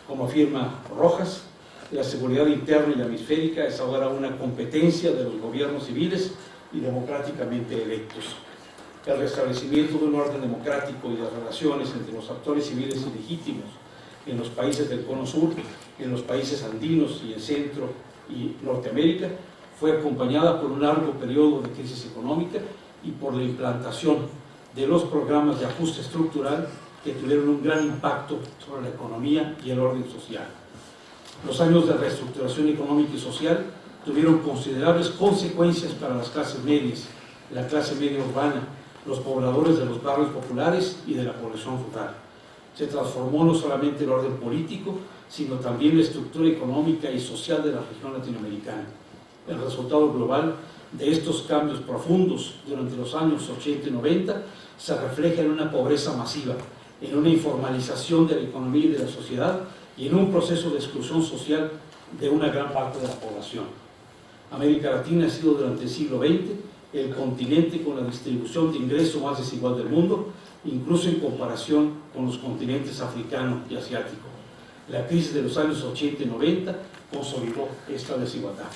Como afirma Rojas, la seguridad interna y la hemisférica es ahora una competencia de los gobiernos civiles y democráticamente electos. El restablecimiento de un orden democrático y las relaciones entre los actores civiles y legítimos en los países del Cono Sur, en los países andinos y en Centro y Norteamérica, fue acompañada por un largo periodo de crisis económica y por la implantación de los programas de ajuste estructural que tuvieron un gran impacto sobre la economía y el orden social. Los años de reestructuración económica y social tuvieron considerables consecuencias para las clases medias, la clase media urbana, los pobladores de los barrios populares y de la población rural. Se transformó no solamente el orden político, sino también la estructura económica y social de la región latinoamericana. El resultado global de estos cambios profundos durante los años 80 y 90 se refleja en una pobreza masiva, en una informalización de la economía y de la sociedad y en un proceso de exclusión social de una gran parte de la población. América Latina ha sido durante el siglo XX el continente con la distribución de ingresos más desigual del mundo, incluso en comparación con los continentes africano y asiático. La crisis de los años 80 y 90 consolidó esta desigualdad.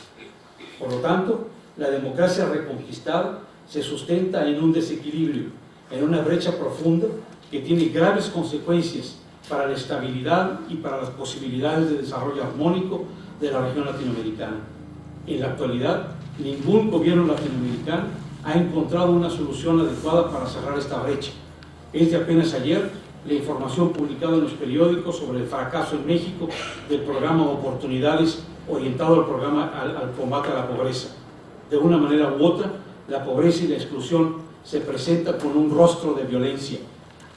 Por lo tanto, la democracia reconquistada se sustenta en un desequilibrio, en una brecha profunda que tiene graves consecuencias para la estabilidad y para las posibilidades de desarrollo armónico de la región latinoamericana. En la actualidad, ningún gobierno latinoamericano ha encontrado una solución adecuada para cerrar esta brecha. Es de apenas ayer la información publicada en los periódicos sobre el fracaso en México del programa Oportunidades orientado al combate a la pobreza. De una manera u otra, la pobreza y la exclusión se presentan con un rostro de violencia.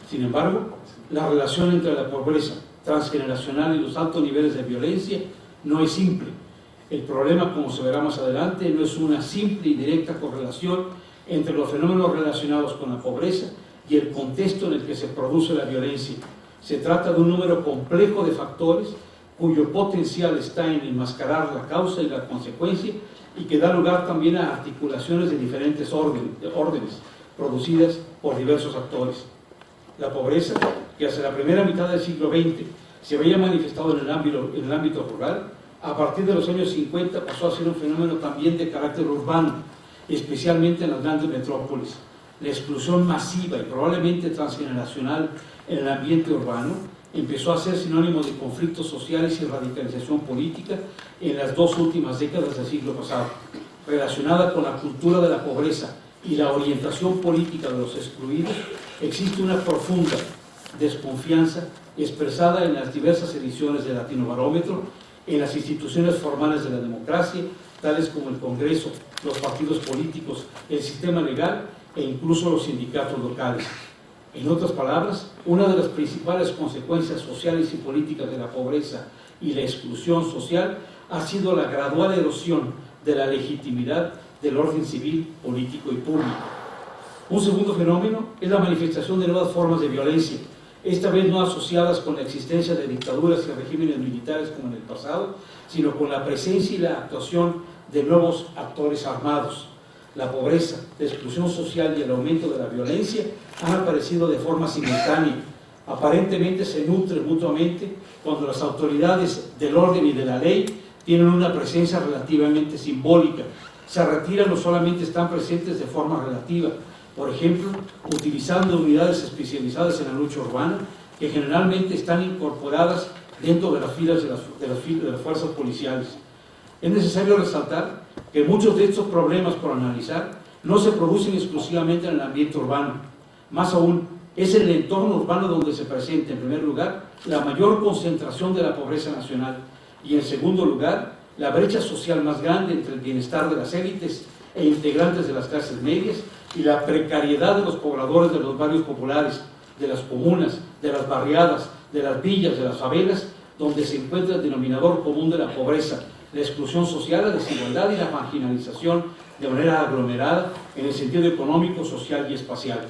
Sin embargo, la relación entre la pobreza transgeneracional y los altos niveles de violencia no es simple. El problema, como se verá más adelante, no es una simple y directa correlación entre los fenómenos relacionados con la pobreza y el contexto en el que se produce la violencia. Se trata de un número complejo de factores cuyo potencial está en enmascarar la causa y la consecuencia y que da lugar también a articulaciones de diferentes órdenes producidas por diversos actores. La pobreza, que hacia la primera mitad del siglo XX se había manifestado en el ámbito rural, a partir de los años 50 pasó a ser un fenómeno también de carácter urbano, especialmente en las grandes metrópolis. La exclusión masiva y probablemente transgeneracional en el ambiente urbano empezó a ser sinónimo de conflictos sociales y radicalización política en las dos últimas décadas del siglo pasado, relacionada con la cultura de la pobreza y la orientación política de los excluidos. Existe una profunda desconfianza expresada en las diversas ediciones de Latinobarómetro, en las instituciones formales de la democracia, tales como el Congreso, los partidos políticos, el sistema legal e incluso los sindicatos locales. En otras palabras, una de las principales consecuencias sociales y políticas de la pobreza y la exclusión social ha sido la gradual erosión de la legitimidad del orden civil, político y público. Un segundo fenómeno es la manifestación de nuevas formas de violencia, esta vez no asociadas con la existencia de dictaduras y regímenes militares como en el pasado, sino con la presencia y la actuación de nuevos actores armados. La pobreza, la exclusión social y el aumento de la violencia han aparecido de forma simultánea. Aparentemente se nutren mutuamente cuando las autoridades del orden y de la ley tienen una presencia relativamente simbólica. Se retiran o solamente están presentes de forma relativa. Por ejemplo, utilizando unidades especializadas en la lucha urbana que generalmente están incorporadas dentro de las filas de las fuerzas policiales. Es necesario resaltar que muchos de estos problemas por analizar no se producen exclusivamente en el ambiente urbano. Más aún, es en el entorno urbano donde se presenta, en primer lugar, la mayor concentración de la pobreza nacional y, en segundo lugar, la brecha social más grande entre el bienestar de las élites e integrantes de las clases medias y la precariedad de los pobladores de los barrios populares, de las comunas, de las barriadas, de las villas, de las favelas, donde se encuentra el denominador común de la pobreza, la exclusión social, la desigualdad y la marginalización de manera aglomerada en el sentido económico, social y espacial.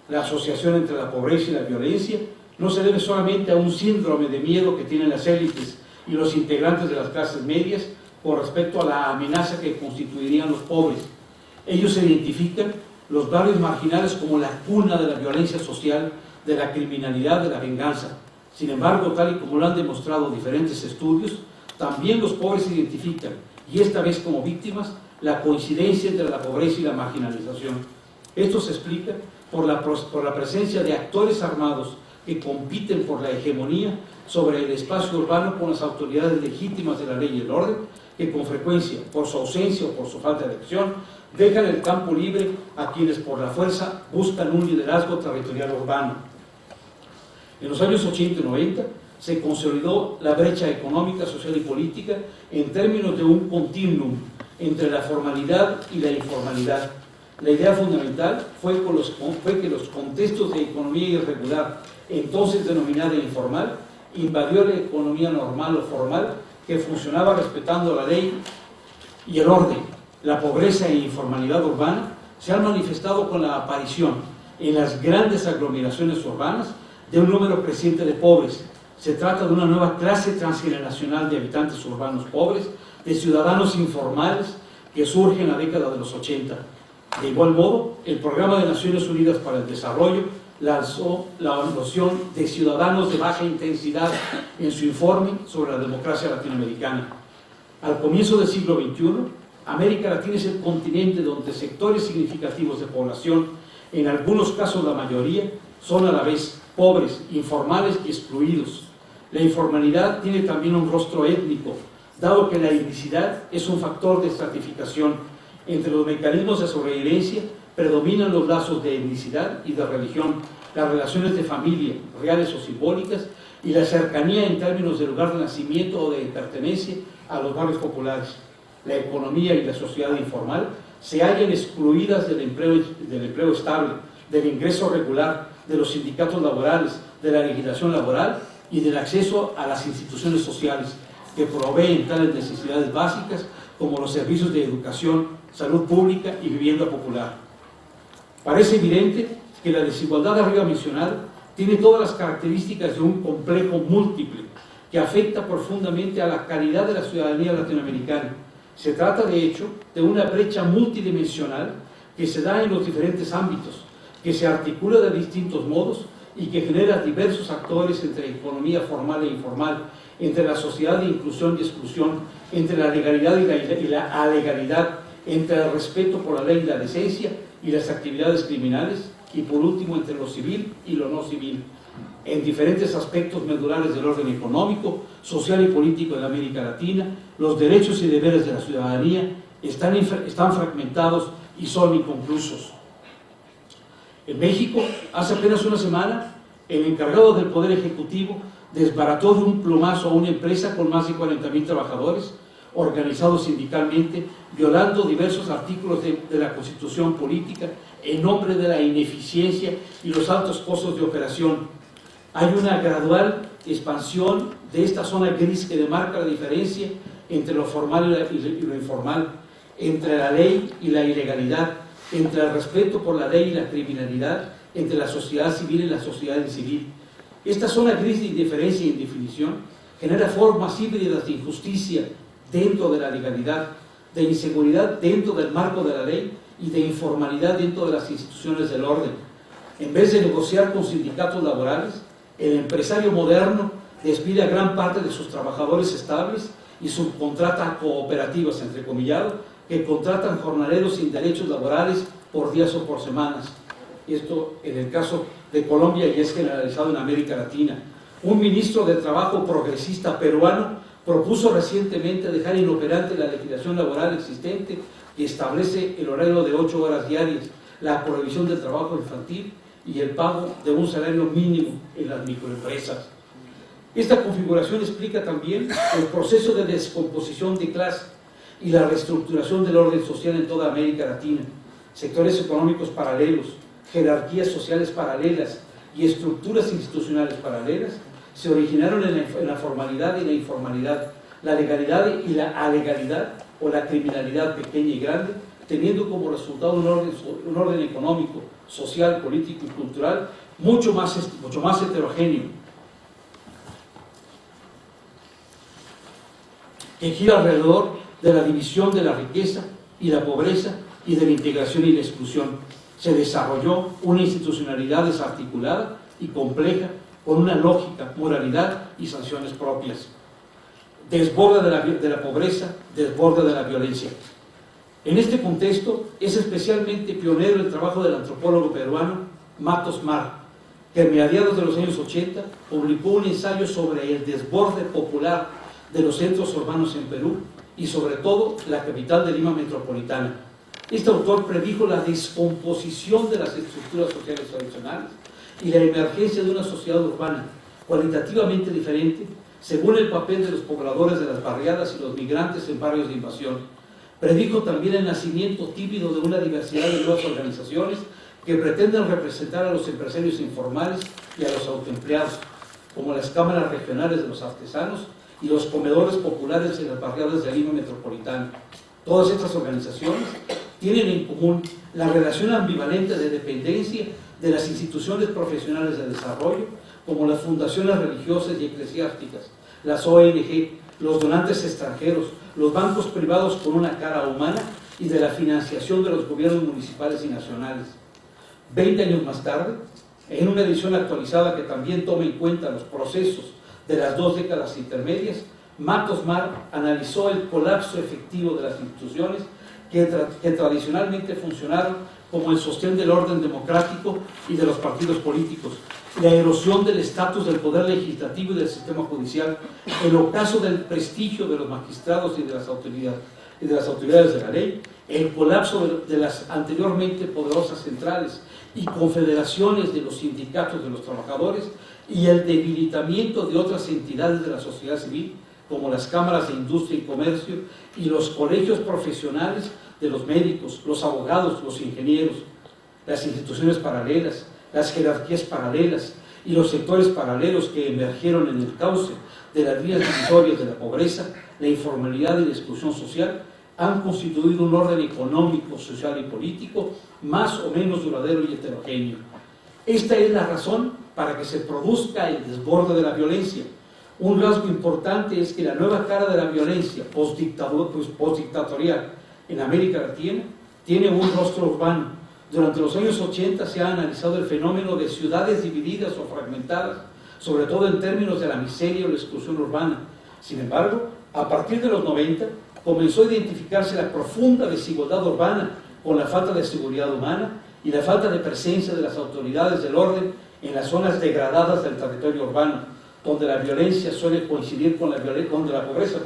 La asociación entre la pobreza y la violencia no se debe solamente a un síndrome de miedo que tienen las élites y los integrantes de las clases medias con respecto a la amenaza que constituirían los pobres. Ellos se identifican los barrios marginales como la cuna de la violencia social, de la criminalidad, de la venganza. Sin embargo, tal y como lo han demostrado diferentes estudios, también los pobres se identifican, y esta vez como víctimas, la coincidencia entre la pobreza y la marginalización. Esto se explica por la presencia de actores armados que compiten por la hegemonía sobre el espacio urbano con las autoridades legítimas de la ley y el orden, que con frecuencia, por su ausencia o por su falta de acción, dejan el campo libre a quienes por la fuerza buscan un liderazgo territorial urbano. En los años 80 y 90 se consolidó la brecha económica, social y política en términos de un continuum entre la formalidad y la informalidad. La idea fundamental fue que los contextos de economía irregular, entonces denominada informal, invadió la economía normal o formal que funcionaba respetando la ley y el orden. La pobreza e informalidad urbana se han manifestado con la aparición en las grandes aglomeraciones urbanas de un número creciente de pobres. Se trata de una nueva clase transgeneracional de habitantes urbanos pobres, de ciudadanos informales que surge en la década de los 80. De igual modo, el Programa de Naciones Unidas para el Desarrollo lanzó la noción de ciudadanos de baja intensidad en su informe sobre la democracia latinoamericana. Al comienzo del siglo XXI, América Latina es el continente donde sectores significativos de población, en algunos casos la mayoría, son a la vez pobres, informales y excluidos. La informalidad tiene también un rostro étnico, dado que la etnicidad es un factor de estratificación. Entre los mecanismos de sobrevivencia predominan los lazos de etnicidad y de religión, las relaciones de familia, reales o simbólicas, y la cercanía en términos de lugar de nacimiento o de pertenencia a los barrios populares. La economía y la sociedad informal se hallan excluidas del empleo estable, del ingreso regular, de los sindicatos laborales, de la legislación laboral y del acceso a las instituciones sociales que proveen tales necesidades básicas como los servicios de educación, salud pública y vivienda popular. Parece evidente que la desigualdad arriba mencionada tiene todas las características de un complejo múltiple que afecta profundamente a la calidad de la ciudadanía latinoamericana. Se trata, de hecho, de una brecha multidimensional que se da en los diferentes ámbitos, que se articula de distintos modos y que genera diversos actores entre economía formal e informal, entre la sociedad de inclusión y exclusión, entre la legalidad y la alegalidad, entre el respeto por la ley y la decencia y las actividades criminales, y por último entre lo civil y lo no civil. En diferentes aspectos medulares del orden económico, social y político de América Latina, los derechos y deberes de la ciudadanía están fragmentados y son inconclusos. En México, hace apenas una semana, el encargado del Poder Ejecutivo desbarató de un plumazo a una empresa con más de 40,000 trabajadores, organizados sindicalmente, violando diversos artículos de la Constitución política en nombre de la ineficiencia y los altos costos de operación. Hay una gradual expansión de esta zona gris que demarca la diferencia entre lo formal y lo informal, entre la ley y la ilegalidad, entre el respeto por la ley y la criminalidad, entre la sociedad civil y la sociedad incivil. Esta zona gris de indiferencia y indefinición genera formas híbridas de injusticia dentro de la legalidad, de inseguridad dentro del marco de la ley y de informalidad dentro de las instituciones del orden. En vez de negociar con sindicatos laborales, el empresario moderno despide a gran parte de sus trabajadores estables y subcontrata a cooperativas, entrecomillado, que contratan jornaleros sin derechos laborales por días o por semanas. Esto en el caso de Colombia y es generalizado en América Latina. Un ministro de Trabajo progresista peruano propuso recientemente dejar inoperante la legislación laboral existente que establece el horario de 8 horas diarias, la prohibición del trabajo infantil y el pago de un salario mínimo en las microempresas. Esta configuración explica también el proceso de descomposición de clase y la reestructuración del orden social en toda América Latina, sectores económicos paralelos, jerarquías sociales paralelas y estructuras institucionales paralelas se originaron en la formalidad y la informalidad, la legalidad y la alegalidad, o la criminalidad pequeña y grande, teniendo como resultado un orden económico, social, político y cultural mucho más heterogéneo, que gira alrededor de la división de la riqueza y la pobreza y de la integración y la exclusión. Se desarrolló una institucionalidad desarticulada y compleja, con una lógica, moralidad y sanciones propias. Desborda de la pobreza, desborda de la violencia. En este contexto es especialmente pionero el trabajo del antropólogo peruano Matos Mar, que a mediados de los años 80 publicó un ensayo sobre el desborde popular de los centros urbanos en Perú y sobre todo la capital de Lima metropolitana. Este autor predijo la descomposición de las estructuras sociales tradicionales y la emergencia de una sociedad urbana cualitativamente diferente según el papel de los pobladores de las barriadas y los migrantes en barrios de invasión. Predijo también el nacimiento tímido de una diversidad de nuevas organizaciones que pretenden representar a los empresarios informales y a los autoempleados, como las cámaras regionales de los artesanos y los comedores populares en las barriadas de Lima metropolitana. Todas estas organizaciones tienen en común la relación ambivalente de dependencia de las instituciones profesionales de desarrollo, como las fundaciones religiosas y eclesiásticas, las ONG, los donantes extranjeros, los bancos privados con una cara humana y de la financiación de los gobiernos municipales y nacionales. 20 años más tarde, en una edición actualizada que también toma en cuenta los procesos de las 2 décadas intermedias, Matos Mar analizó el colapso efectivo de las instituciones que tradicionalmente funcionaron como el sostén del orden democrático y de los partidos políticos, la erosión del estatus del poder legislativo y del sistema judicial, el ocaso del prestigio de los magistrados y de las autoridades de la ley, el colapso de las anteriormente poderosas centrales y confederaciones de los sindicatos de los trabajadores y el debilitamiento de otras entidades de la sociedad civil, como las cámaras de industria y comercio y los colegios profesionales de los médicos, los abogados, los ingenieros, las instituciones paralelas, las jerarquías paralelas y los sectores paralelos que emergieron en el cauce de las líneas divisorias de la pobreza, la informalidad y la exclusión social, han constituido un orden económico, social y político más o menos duradero y heterogéneo. Esta es la razón para que se produzca el desborde de la violencia. Un rasgo importante es que la nueva cara de la violencia postdictatorial en América Latina tiene un rostro urbano. Durante los años 80 se ha analizado el fenómeno de ciudades divididas o fragmentadas, sobre todo en términos de la miseria o la exclusión urbana. Sin embargo, a partir de los 90 comenzó a identificarse la profunda desigualdad urbana con la falta de seguridad humana y la falta de presencia de las autoridades del orden en las zonas degradadas del territorio urbano, donde la violencia suele coincidir con la pobreza,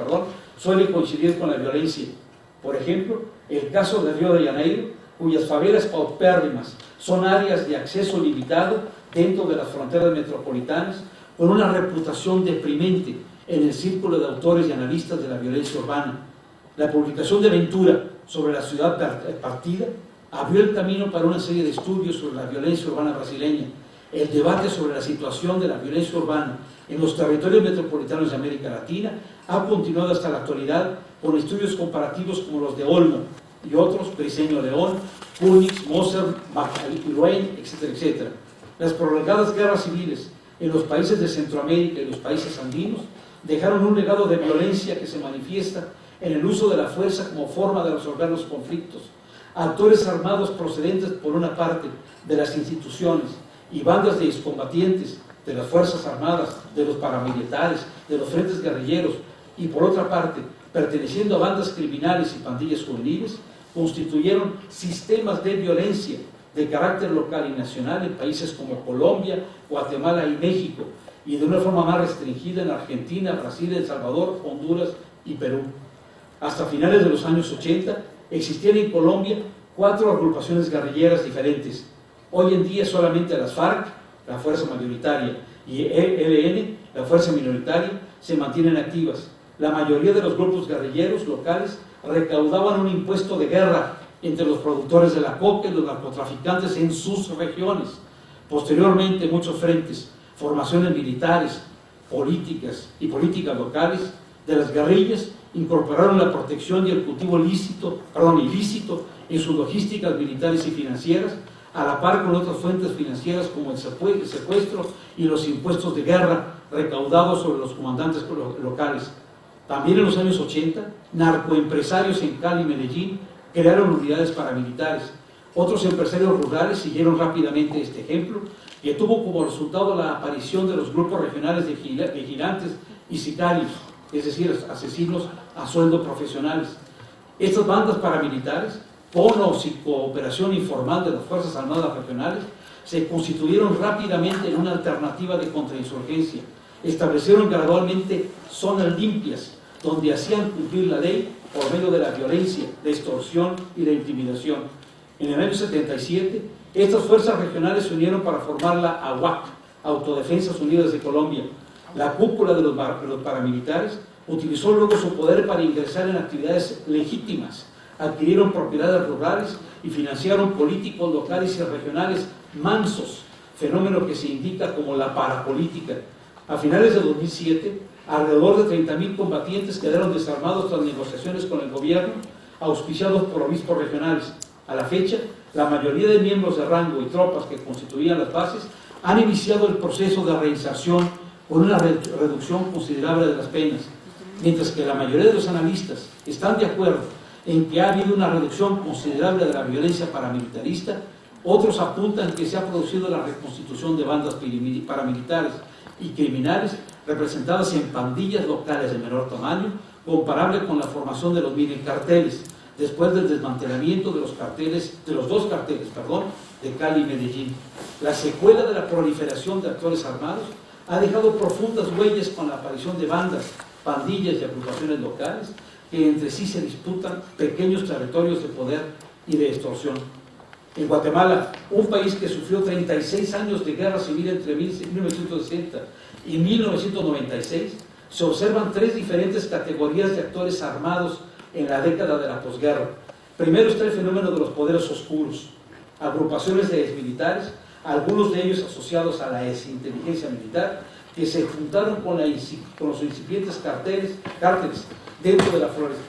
suele coincidir con la violencia. Por ejemplo, el caso de Río de Janeiro, cuyas favelas paupérrimas son áreas de acceso limitado dentro de las fronteras metropolitanas, con una reputación deprimente en el círculo de autores y analistas de la violencia urbana. La publicación de Ventura sobre la ciudad partida abrió el camino para una serie de estudios sobre la violencia urbana brasileña. El debate sobre la situación de la violencia urbana en los territorios metropolitanos de América Latina ha continuado hasta la actualidad con estudios comparativos como los de Olmo y otros, Briceño León, Kunitz, Moser, Macalruén, etcétera, etcétera. Las prolongadas guerras civiles en los países de Centroamérica y los países andinos dejaron un legado de violencia que se manifiesta en el uso de la fuerza como forma de resolver los conflictos. Actores armados procedentes, por una parte, de las instituciones y bandas de excombatientes de las Fuerzas Armadas, de los paramilitares, de los frentes guerrilleros, y por otra parte, perteneciendo a bandas criminales y pandillas juveniles, constituyeron sistemas de violencia de carácter local y nacional en países como Colombia, Guatemala y México, y de una forma más restringida en Argentina, Brasil, El Salvador, Honduras y Perú. Hasta finales de los años 80 existían en Colombia 4 agrupaciones guerrilleras diferentes. Hoy en día solamente las FARC, la fuerza mayoritaria, y ELN, la fuerza minoritaria, se mantienen activas. La mayoría de los grupos guerrilleros locales recaudaban un impuesto de guerra entre los productores de la coca y los narcotraficantes en sus regiones. Posteriormente, muchos frentes, formaciones militares, políticas y políticas locales de las guerrillas, incorporaron la protección y el cultivo ilícito en sus logísticas militares y financieras, a la par con otras fuentes financieras como el secuestro y los impuestos de guerra recaudados sobre los comandantes locales. También en los años 80, narcoempresarios en Cali y Medellín crearon unidades paramilitares. Otros empresarios rurales siguieron rápidamente este ejemplo, que tuvo como resultado la aparición de los grupos regionales de vigilantes y sicarios, es decir, asesinos a sueldo profesionales. Estas bandas paramilitares, con o sin cooperación informal de las Fuerzas Armadas regionales, se constituyeron rápidamente en una alternativa de contrainsurgencia. Establecieron gradualmente zonas limpias, donde hacían cumplir la ley por medio de la violencia, la extorsión y la intimidación. En el año 77, estas fuerzas regionales se unieron para formar la AUAC, Autodefensas Unidas de Colombia. La cúpula de los paramilitares utilizó luego su poder para ingresar en actividades legítimas, adquirieron propiedades rurales y financiaron políticos locales y regionales mansos, fenómeno que se indica como la parapolítica. A finales de 2007, alrededor de 30.000 combatientes quedaron desarmados tras negociaciones con el gobierno, auspiciados por obispos regionales. A la fecha, la mayoría de miembros de rango y tropas que constituían las bases han iniciado el proceso de reinserción con una reducción considerable de las penas, mientras que la mayoría de los analistas están de acuerdo en que ha habido una reducción considerable de la violencia paramilitarista. Otros apuntan que se ha producido la reconstitución de bandas paramilitares y criminales representadas en pandillas locales de menor tamaño, comparable con la formación de los mini carteles, después del desmantelamiento de los dos carteles de Cali y Medellín. La secuela de la proliferación de actores armados ha dejado profundas huellas con la aparición de bandas, pandillas y agrupaciones locales que entre sí se disputan pequeños territorios de poder y de extorsión. En Guatemala, un país que sufrió 36 años de guerra civil entre 1960 y 1996, se observan tres diferentes categorías de actores armados en la década de la posguerra. Primero está el fenómeno de los poderes oscuros, agrupaciones de exmilitares, algunos de ellos asociados a la exinteligencia militar, que se juntaron con los incipientes cárteles dentro de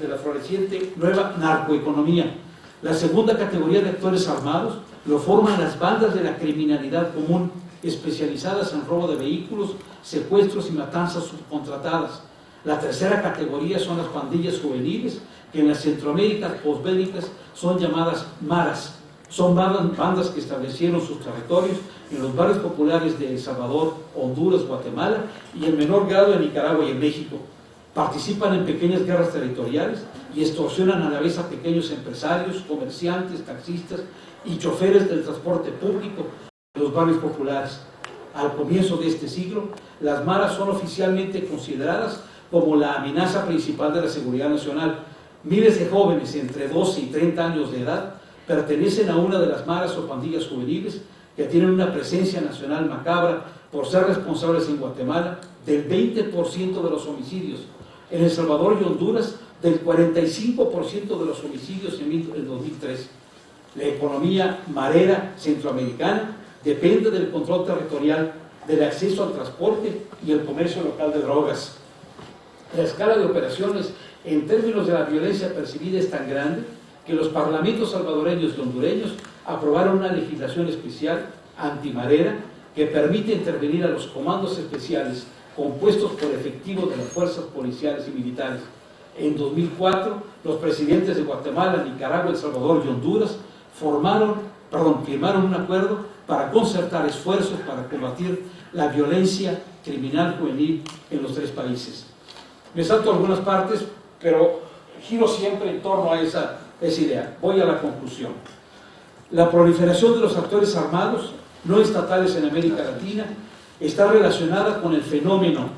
la floreciente nueva narcoeconomía. La segunda categoría de actores armados lo forman las bandas de la criminalidad común, especializadas en robo de vehículos, secuestros y matanzas subcontratadas. La tercera categoría son las pandillas juveniles, que en las Centroaméricas posbélicas son llamadas maras. Son bandas que establecieron sus territorios en los barrios populares de El Salvador, Honduras, Guatemala y en menor grado en Nicaragua y en México. Participan en pequeñas guerras territoriales y extorsionan a la vez a pequeños empresarios, comerciantes, taxistas y choferes del transporte público de los barrios populares. Al comienzo de este siglo, las maras son oficialmente consideradas como la amenaza principal de la seguridad nacional. Miles de jóvenes entre 12 y 30 años de edad pertenecen a una de las maras o pandillas juveniles que tienen una presencia nacional macabra por ser responsables en Guatemala del 20% de los homicidios, en El Salvador y Honduras del 45% de los homicidios en 2003. La economía marera centroamericana depende del control territorial, del acceso al transporte y el comercio local de drogas. La escala de operaciones en términos de la violencia percibida es tan grande que los parlamentos salvadoreños y hondureños aprobaron una legislación especial antimarera que permite intervenir a los comandos especiales compuestos por efectivos de las fuerzas policiales y militares. En 2004, los presidentes de Guatemala, Nicaragua, El Salvador y Honduras firmaron un acuerdo para concertar esfuerzos para combatir la violencia criminal juvenil en los tres países. Me salto algunas partes, pero giro siempre en torno a esa idea. Voy a la conclusión. La proliferación de los actores armados no estatales en América Latina está relacionada con el fenómeno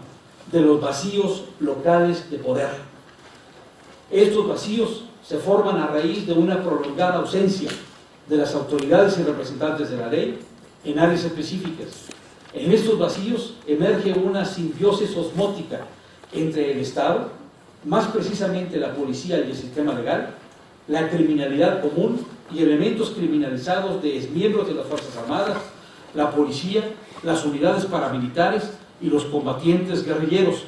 de los vacíos locales de poder. Estos vacíos se forman a raíz de una prolongada ausencia de las autoridades y representantes de la ley en áreas específicas. En estos vacíos emerge una simbiosis osmótica entre el Estado, más precisamente la policía y el sistema legal, la criminalidad común y elementos criminalizados de exmiembros de las Fuerzas Armadas, la policía, las unidades paramilitares y los combatientes guerrilleros.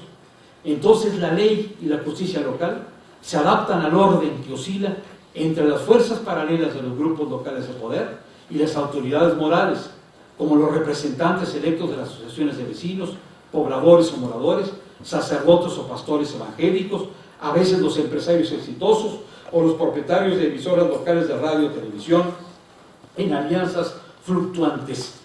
Entonces la ley y la justicia local se adaptan al orden que oscila entre las fuerzas paralelas de los grupos locales de poder y las autoridades morales, como los representantes electos de las asociaciones de vecinos, pobladores o moradores, sacerdotes o pastores evangélicos, a veces los empresarios exitosos o los propietarios de emisoras locales de radio o televisión, en alianzas fluctuantes.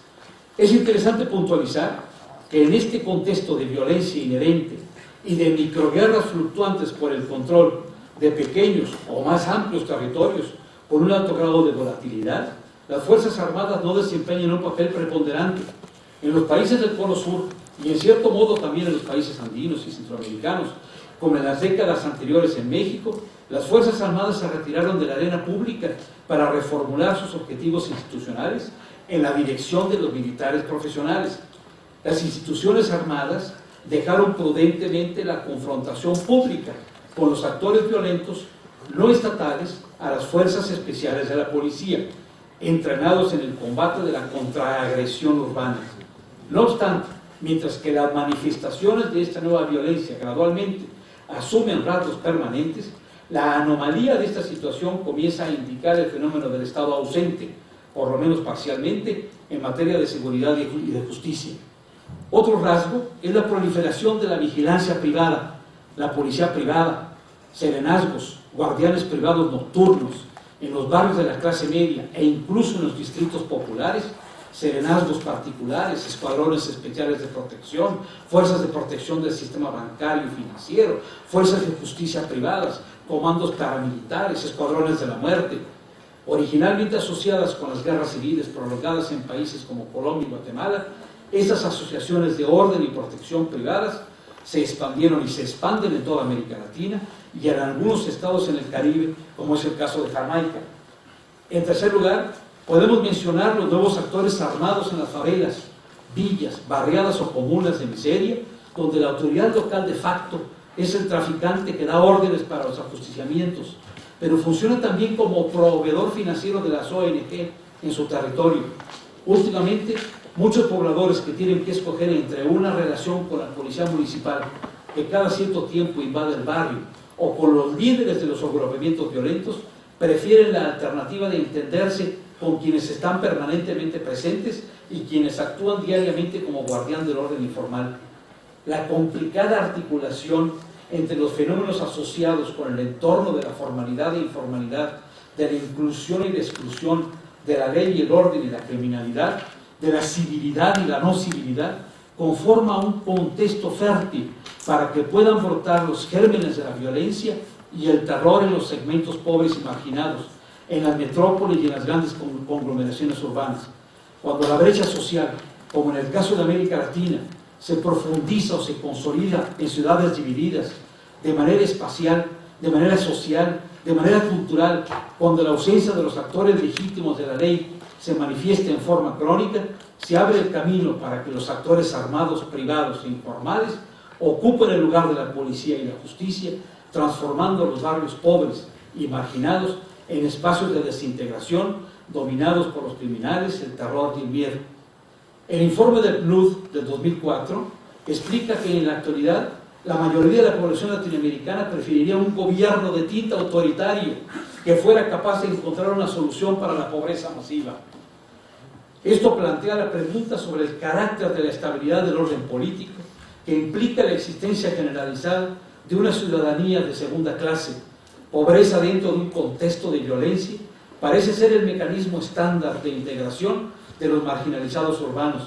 Es interesante puntualizar que en este contexto de violencia inherente y de microguerras fluctuantes por el control de pequeños o más amplios territorios con un alto grado de volatilidad, las Fuerzas Armadas no desempeñan un papel preponderante. En los países del Cono Sur, y en cierto modo también en los países andinos y centroamericanos, como en las décadas anteriores en México, las Fuerzas Armadas se retiraron de la arena pública para reformular sus objetivos institucionales en la dirección de los militares profesionales. Las instituciones armadas dejaron prudentemente la confrontación pública con los actores violentos no estatales a las fuerzas especiales de la policía, entrenados en el combate de la contraagresión urbana. No obstante, mientras que las manifestaciones de esta nueva violencia gradualmente asumen rasgos permanentes, la anomalía de esta situación comienza a indicar el fenómeno del Estado ausente, por lo menos parcialmente, en materia de seguridad y de justicia. Otro rasgo es la proliferación de la vigilancia privada, la policía privada, serenazgos, guardianes privados nocturnos, en los barrios de la clase media e incluso en los distritos populares, serenazgos particulares, escuadrones especiales de protección, fuerzas de protección del sistema bancario y financiero, fuerzas de justicia privadas, comandos paramilitares, escuadrones de la muerte, originalmente asociadas con las guerras civiles prolongadas en países como Colombia y Guatemala. Estas asociaciones de orden y protección privadas se expandieron y se expanden en toda América Latina y en algunos estados en el Caribe, como es el caso de Jamaica. En tercer lugar, podemos mencionar los nuevos actores armados en las favelas, villas, barriadas o comunas de miseria, donde la autoridad local de facto es el traficante que da órdenes para los ajusticiamientos, pero funciona también como proveedor financiero de las ONG en su territorio. Últimamente, muchos pobladores que tienen que escoger entre una relación con la policía municipal, que cada cierto tiempo invade el barrio, o con los líderes de los agrupamientos violentos, prefieren la alternativa de entenderse con quienes están permanentemente presentes y quienes actúan diariamente como guardián del orden informal. La complicada articulación entre los fenómenos asociados con el entorno de la formalidad e informalidad, de la inclusión y la exclusión, de la ley y el orden y la criminalidad, de la civilidad y la no civilidad, conforma un contexto fértil para que puedan brotar los gérmenes de la violencia y el terror en los segmentos pobres y marginados, en las metrópolis y en las grandes conglomeraciones urbanas. Cuando la brecha social, como en el caso de América Latina, se profundiza o se consolida en ciudades divididas, de manera espacial, de manera social, de manera cultural, cuando la ausencia de los actores legítimos de la ley se manifiesta en forma crónica, se abre el camino para que los actores armados, privados e informales ocupen el lugar de la policía y la justicia, transformando los barrios pobres y marginados en espacios de desintegración dominados por los criminales, el terror y el miedo. El informe del PNUD del 2004 explica que en la actualidad la mayoría de la población latinoamericana preferiría un gobierno de tinta autoritario que fuera capaz de encontrar una solución para la pobreza masiva. Esto plantea la pregunta sobre el carácter de la estabilidad del orden político, que implica la existencia generalizada de una ciudadanía de segunda clase. Pobreza dentro de un contexto de violencia parece ser el mecanismo estándar de integración de los marginalizados urbanos.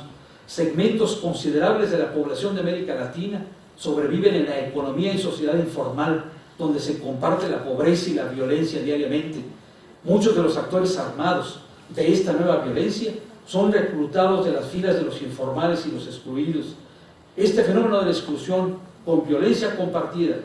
Segmentos considerables de la población de América Latina sobreviven en la economía y sociedad informal, donde se comparte la pobreza y la violencia diariamente. Muchos de los actores armados de esta nueva violencia son reclutados de las filas de los informales y los excluidos. Este fenómeno de la exclusión con violencia compartida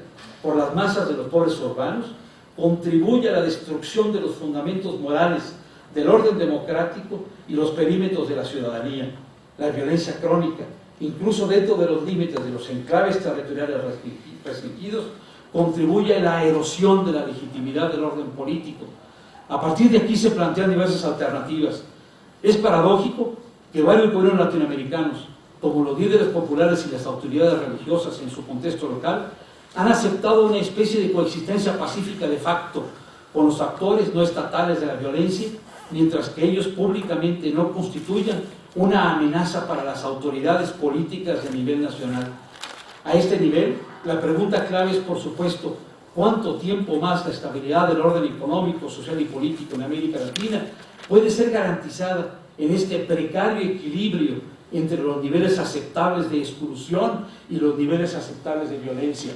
por las masas de los pobres urbanos contribuye a la destrucción de los fundamentos morales del orden democrático y los perímetros de la ciudadanía. La violencia crónica, incluso dentro de los límites de los enclaves territoriales restringidos, contribuye a la erosión de la legitimidad del orden político. A partir de aquí se plantean diversas alternativas. Es paradójico que varios gobiernos latinoamericanos, como los líderes populares y las autoridades religiosas en su contexto local, han aceptado una especie de coexistencia pacífica de facto con los actores no estatales de la violencia, mientras que ellos públicamente no constituyan una amenaza para las autoridades políticas de nivel nacional. A este nivel, la pregunta clave es, por supuesto, ¿cuánto tiempo más la estabilidad del orden económico, social y político en América Latina puede ser garantizada en este precario equilibrio entre los niveles aceptables de exclusión y los niveles aceptables de violencia?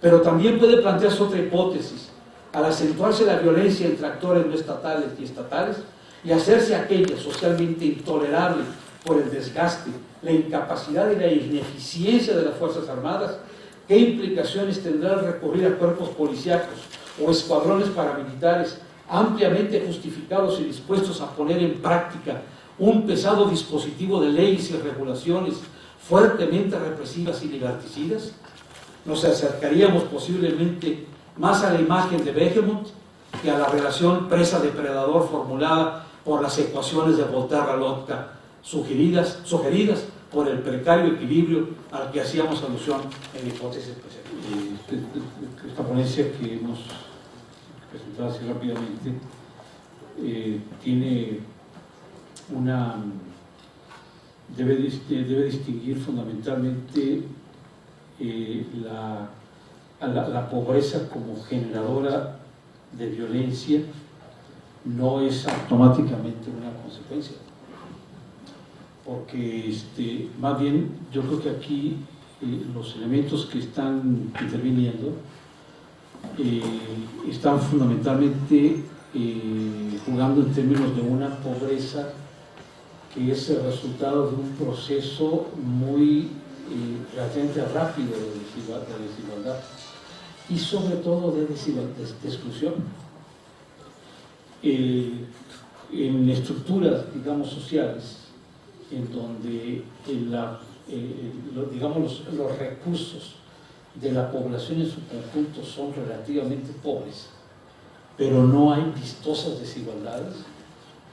Pero también puede plantearse otra hipótesis. Al acentuarse la violencia entre actores no estatales y estatales y hacerse aquella socialmente intolerable por el desgaste, la incapacidad y la ineficiencia de las Fuerzas Armadas, ¿qué implicaciones tendrá el recurrir a cuerpos policíacos o escuadrones paramilitares ampliamente justificados y dispuestos a poner en práctica un pesado dispositivo de leyes y regulaciones fuertemente represivas y liberticidas? Nos acercaríamos posiblemente más a la imagen de Behemoth que a la relación presa-depredador formulada por las ecuaciones de Voltaire-Lotka, sugeridas por el precario equilibrio al que hacíamos alusión en la hipótesis precedente. Esta ponencia que hemos presentado así rápidamente tiene debe distinguir fundamentalmente la pobreza como generadora de violencia. No es automáticamente una consecuencia, porque más bien yo creo que aquí los elementos que están interviniendo están fundamentalmente jugando en términos de una pobreza que es el resultado de un proceso muy relativamente rápido de desigualdad y sobre todo de exclusión. En estructuras, digamos, sociales, en donde los recursos de la población en su conjunto son relativamente pobres, pero no hay vistosas desigualdades,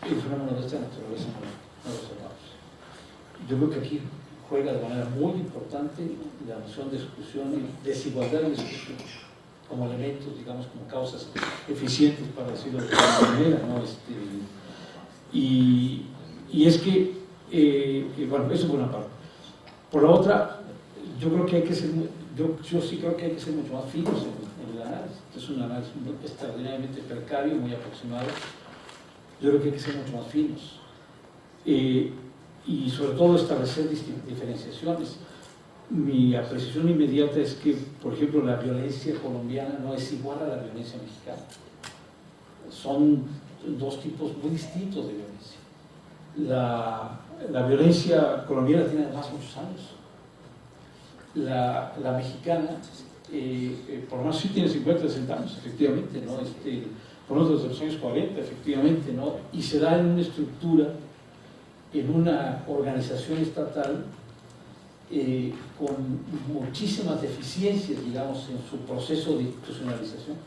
el fenómeno de esta naturaleza no lo observamos. Yo creo que aquí juega de manera muy importante la noción de exclusión y desigualdad y exclusión como elementos, digamos, como causas eficientes, para decirlo de alguna manera, ¿no? Y es que, bueno, eso por una parte. Por la otra, yo creo que hay que ser, yo sí creo que hay que ser mucho más finos en el análisis. Es un análisis extraordinariamente precario, muy aproximado. Yo creo que hay que ser mucho más finos. Y sobre todo establecer diferenciaciones. Mi apreciación inmediata es que, por ejemplo, la violencia colombiana no es igual a la violencia mexicana. Son dos tipos muy distintos de violencia. La violencia colombiana tiene además muchos años. La mexicana, por lo menos sí tiene 50, 60 años, efectivamente, ¿no? Por lo menos desde los años 40, efectivamente, ¿no? Y se da en una estructura, en una organización estatal con muchísimas deficiencias, digamos, en su proceso de institucionalización.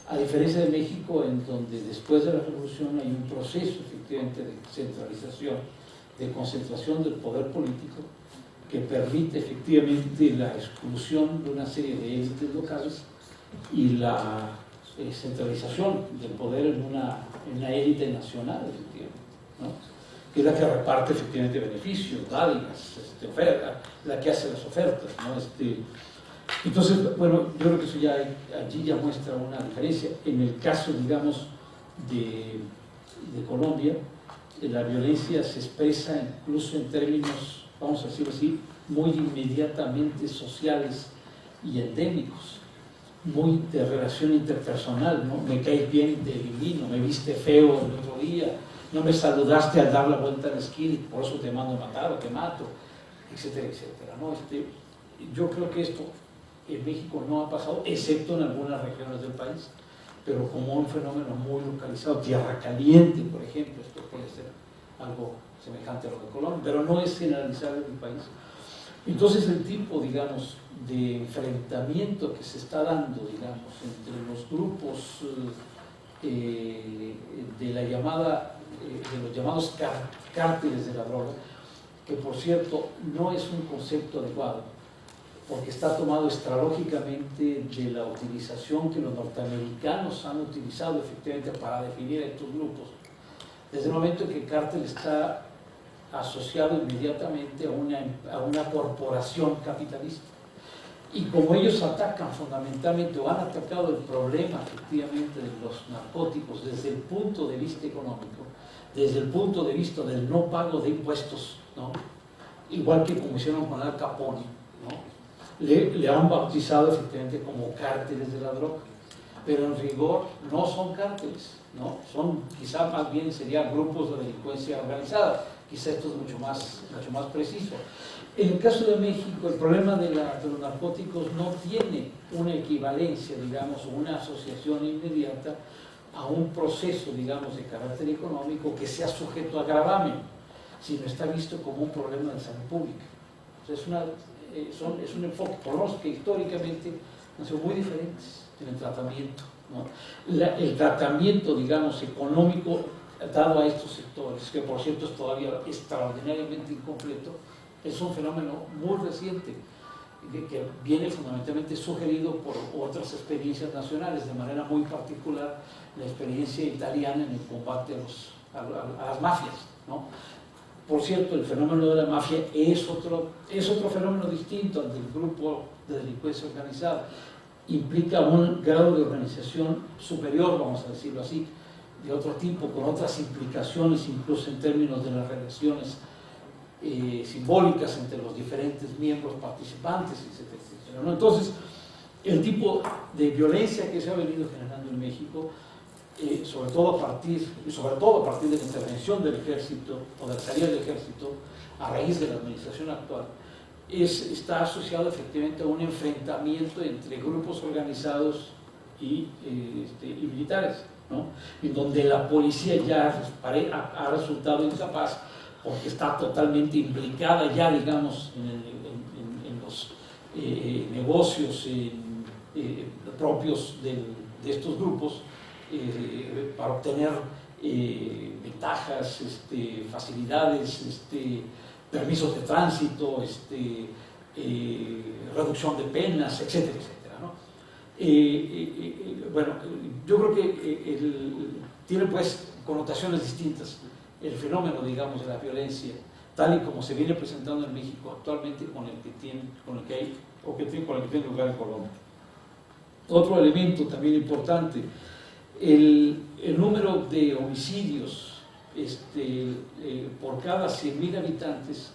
A diferencia de México, en donde después de la revolución hay un proceso, efectivamente, de centralización, de concentración del poder político, que permite efectivamente la exclusión de una serie de élites locales y la centralización del poder en una élite nacional, efectivamente, ¿no? Que es la que reparte efectivamente beneficios, dádivas, oferta, la que hace las ofertas, ¿no? Entonces, bueno, yo creo que eso allí ya muestra una diferencia. En el caso, digamos, de Colombia, la violencia se expresa incluso en términos, vamos a decirlo así, muy inmediatamente sociales y endémicos, muy de relación interpersonal, ¿no? Me caes bien, te elimino, me viste feo el otro día, no me saludaste al dar la vuelta a la esquina y por eso te mando a matar o te mato, etcétera, etcétera, ¿no? Yo creo que esto en México no ha pasado, excepto en algunas regiones del país, pero como un fenómeno muy localizado. Tierra Caliente, por ejemplo, esto puede ser algo semejante a lo de Colombia, pero no es generalizado en el país. Entonces el tipo, digamos, de enfrentamiento que se está dando, digamos, entre los grupos de los llamados cárteles de la droga, que por cierto no es un concepto adecuado, porque está tomado estrológicamente de la utilización que los norteamericanos han utilizado efectivamente para definir a estos grupos, desde el momento en que el cártel está asociado inmediatamente a una corporación capitalista. Y como ellos atacan fundamentalmente, o han atacado el problema efectivamente de los narcóticos desde el punto de vista económico, desde el punto de vista del no pago de impuestos, ¿no? Igual que como hicieron con Al Capone, ¿no? Le han bautizado efectivamente como cárteles de la droga, pero en rigor no son cárteles, ¿no? Son, quizá más bien serían grupos de delincuencia organizada, quizá esto es mucho más preciso. En el caso de México, el problema de los narcóticos no tiene una equivalencia, digamos, o una asociación inmediata a un proceso, digamos, de carácter económico que sea sujeto a gravamen, sino está visto como un problema de salud pública. O sea, es un enfoque, por lo menos que históricamente han sido muy diferentes en el tratamiento, ¿no? El tratamiento, digamos, económico dado a estos sectores, que por cierto es todavía extraordinariamente incompleto, es un fenómeno muy reciente, que viene fundamentalmente sugerido por otras experiencias nacionales, de manera muy particular la experiencia italiana en el combate a las mafias, ¿no? Por cierto, el fenómeno de la mafia es otro fenómeno distinto al del grupo de delincuencia organizada. Implica un grado de organización superior, vamos a decirlo así, de otro tipo, con otras implicaciones, incluso en términos de las relaciones simbólicas entre los diferentes miembros participantes, etcétera, etcétera, ¿no? Entonces, el tipo de violencia que se ha venido generando en México, sobre todo a partir de la intervención del ejército o de la salida del ejército a raíz de la administración actual, está asociado efectivamente a un enfrentamiento entre grupos organizados y militares, ¿no? En donde la policía ya ha resultado incapaz, porque está totalmente implicada ya, digamos, en los negocios propios de estos grupos, para obtener ventajas, facilidades, permisos de tránsito, reducción de penas, etcétera, etcétera, ¿no? Bueno, yo creo que tiene pues connotaciones distintas el fenómeno, digamos, de la violencia, tal y como se viene presentando en México actualmente, con el que tiene lugar en Colombia. Otro elemento también importante, el número de homicidios por cada 100.000 habitantes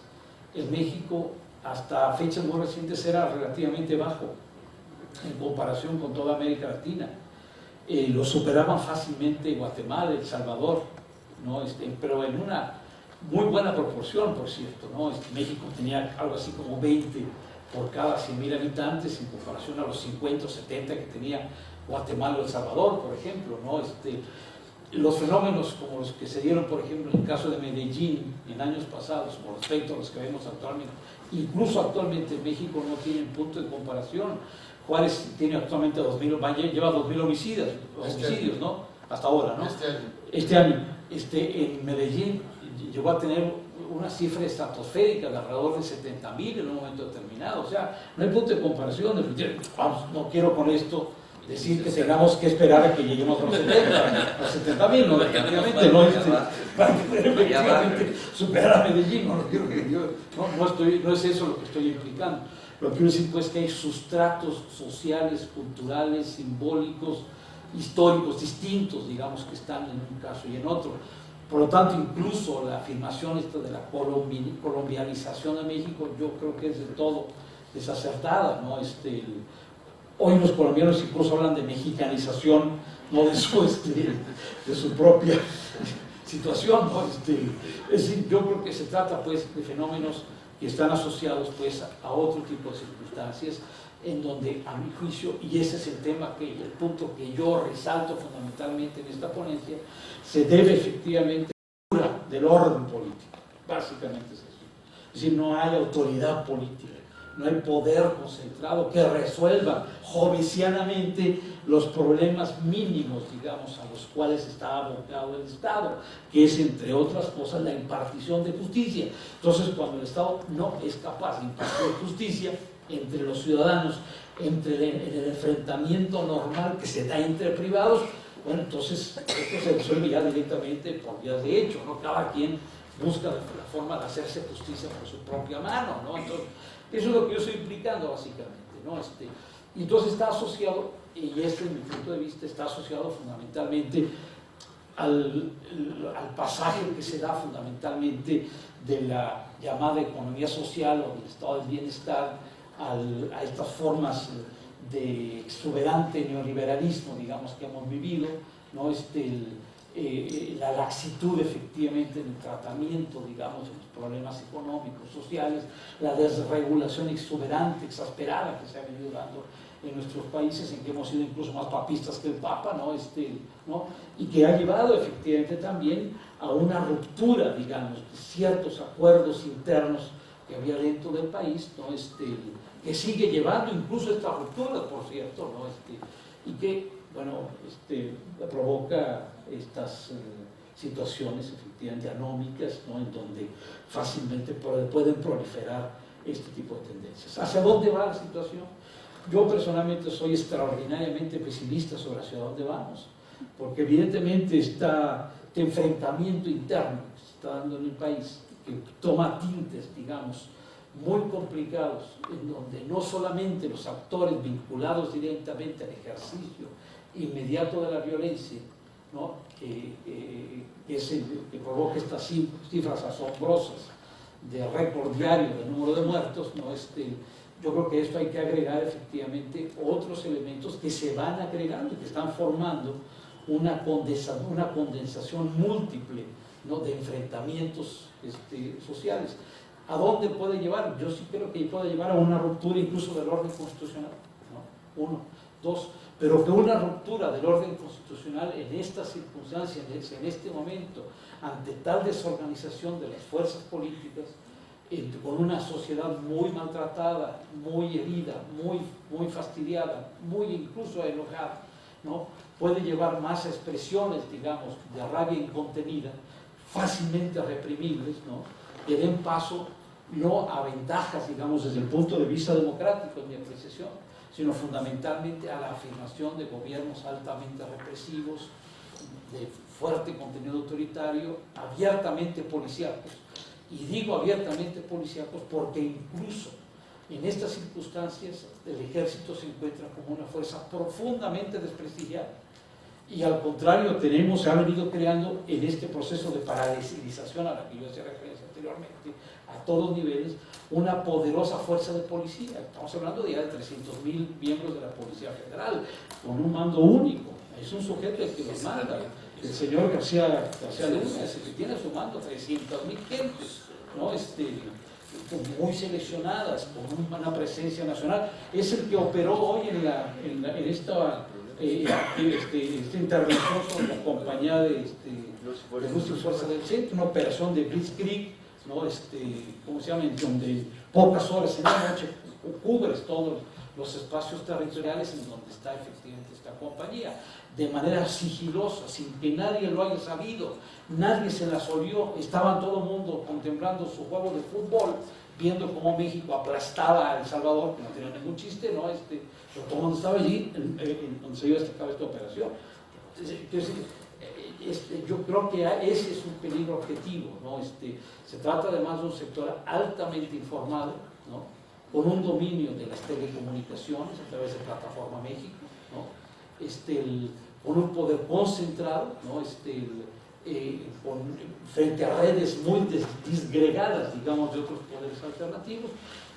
en México hasta fechas muy recientes era relativamente bajo en comparación con toda América Latina. Lo superaban fácilmente Guatemala, El Salvador, ¿no? Pero en una muy buena proporción, por cierto, ¿no? México tenía algo así como 20 por cada 100.000 habitantes en comparación a los 50 o 70 que tenía Guatemala o El Salvador, por ejemplo, ¿no? Los fenómenos como los que se dieron, por ejemplo, en el caso de Medellín en años pasados, con respecto a los que vemos actualmente, incluso actualmente en México no tienen punto de comparación. Juárez tiene actualmente lleva 2.000 homicidios, ¿no? Hasta ahora, ¿no? Este año. En Medellín llegó a tener una cifra estratosférica de alrededor de 70.000 en un momento determinado. O sea, no hay punto de comparación. Vamos, no quiero con esto decir que tengamos que esperar a que lleguemos a los 70.000, no, definitivamente no, para poder efectivamente superar a Medellín, no es eso lo que estoy implicando. Lo que quiero decir pues que hay sustratos sociales, culturales, simbólicos, históricos distintos, digamos, que están en un caso y en otro. Por lo tanto, incluso la afirmación de la colombianización de México, yo creo que es de todo desacertada, ¿no? Hoy los colombianos incluso hablan de mexicanización, no de su propia situación, ¿no? Es decir, yo creo que se trata pues de fenómenos que están asociados pues a otro tipo de circunstancias, en donde, a mi juicio, y ese es el tema, el punto que yo resalto fundamentalmente en esta ponencia, se debe efectivamente a la ruptura del orden político. Básicamente es eso. Es decir, no hay autoridad política, no hay poder concentrado que resuelva jovesianamente los problemas mínimos, digamos, a los cuales está abocado el Estado, que es, entre otras cosas, la impartición de justicia. Entonces, cuando el Estado no es capaz de impartir justicia entre los ciudadanos, en el enfrentamiento normal que se da entre privados, bueno, entonces esto se resuelve ya directamente por vías de hecho, ¿no? Cada quien busca la forma de hacerse justicia por su propia mano, ¿no? Entonces, eso es lo que yo estoy implicando básicamente, ¿no? Y entonces está asociado, y este es mi punto de vista, está asociado fundamentalmente al pasaje que se da fundamentalmente de la llamada economía social o del estado del bienestar a estas formas de exuberante neoliberalismo, digamos, que hemos vivido, ¿no? La laxitud efectivamente en el tratamiento, digamos, de los problemas económicos, sociales, la desregulación exuberante, exasperada que se ha venido dando en nuestros países, en que hemos sido incluso más papistas que el Papa, ¿no? Y que ha llevado efectivamente también a una ruptura, digamos, de ciertos acuerdos internos que había dentro del país, ¿no? Que sigue llevando incluso estas rupturas, por cierto, ¿no? Y que, bueno, provoca estas situaciones efectivamente anómicas, ¿no? En donde fácilmente pueden proliferar este tipo de tendencias. ¿Hacia dónde va la situación? Yo personalmente soy extraordinariamente pesimista sobre hacia dónde vamos, porque evidentemente este enfrentamiento interno que se está dando en el país, que toma tintes, digamos, muy complicados, en donde no solamente los actores vinculados directamente al ejercicio inmediato de la violencia, ¿no? que provoca estas cifras asombrosas de récord diario del número de muertos, ¿no? Yo creo que a esto hay que agregar efectivamente otros elementos que se van agregando y que están formando una condensación múltiple, ¿no? De enfrentamientos sociales. ¿A dónde puede llevar? Yo sí creo que puede llevar a una ruptura incluso del orden constitucional, ¿no? Uno. Dos, pero que una ruptura del orden constitucional en estas circunstancias, en este momento, ante tal desorganización de las fuerzas políticas, con una sociedad muy maltratada, muy herida, muy fastidiada, muy incluso enojada, ¿no? Puede llevar más expresiones, digamos, de rabia incontenida, fácilmente reprimibles, ¿no? Que den paso no a ventajas, digamos, desde el punto de vista democrático en mi apreciación, sino fundamentalmente a la afirmación de gobiernos altamente represivos, de fuerte contenido autoritario, abiertamente policíacos. Y digo abiertamente policíacos porque incluso en estas circunstancias el ejército se encuentra como una fuerza profundamente desprestigiada. Y al contrario, se ha venido creando en este proceso de paralización a la que yo hacía referencia anteriormente, a todos niveles, una poderosa fuerza de policía. Estamos hablando de ya de 300.000 miembros de la Policía Federal, con un mando único. Es un sujeto el que los manda. El señor García Luna es el que tiene a su mando 300.000 gentes, ¿no? Muy seleccionadas, con una presencia nacional. Es el que operó hoy en esta intervención con la compañía de Luz y Fuerza del Centro, una operación de Blitzkrieg, ¿no? ¿Cómo se llama? En donde pocas horas en la noche cubres todos los espacios territoriales en donde está efectivamente esta compañía, de manera sigilosa, sin que nadie lo haya sabido, nadie se las olió, estaban todo el mundo contemplando su juego de fútbol, viendo cómo México aplastaba a El Salvador, que no tenía ningún chiste, ¿no? Pero todo el mundo estaba allí, donde se iba a destacar esta operación. Yo creo que ese es un peligro objetivo, ¿no? Se trata además de un sector altamente informado, ¿no? Con un dominio de las telecomunicaciones a través de Plataforma México, ¿no? Con un poder concentrado, ¿no? Frente a redes muy disgregadas, digamos, de otros poderes alternativos,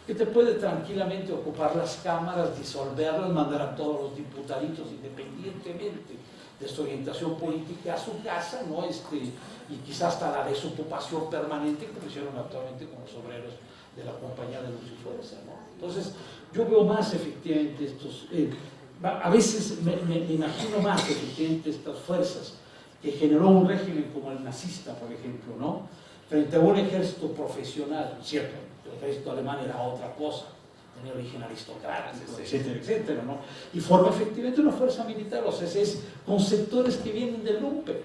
que te puede tranquilamente ocupar las cámaras, disolverlas, mandar a todos los diputaditos independientemente de su orientación política a su casa, ¿no? Y quizás hasta la desocupación permanente, como hicieron actualmente con los obreros de la compañía de Luz y Fuerza, ¿no? Entonces, yo veo más efectivamente estos, a veces me imagino más efectivamente estas fuerzas que generó un régimen como el nazista, por ejemplo, ¿no? Frente a un ejército profesional, cierto, el ejército alemán era otra cosa, tenía origen aristocrático, etcétera, etcétera, ¿no? Y forma efectivamente una fuerza militar, o sea, es con sectores que vienen del lumpen,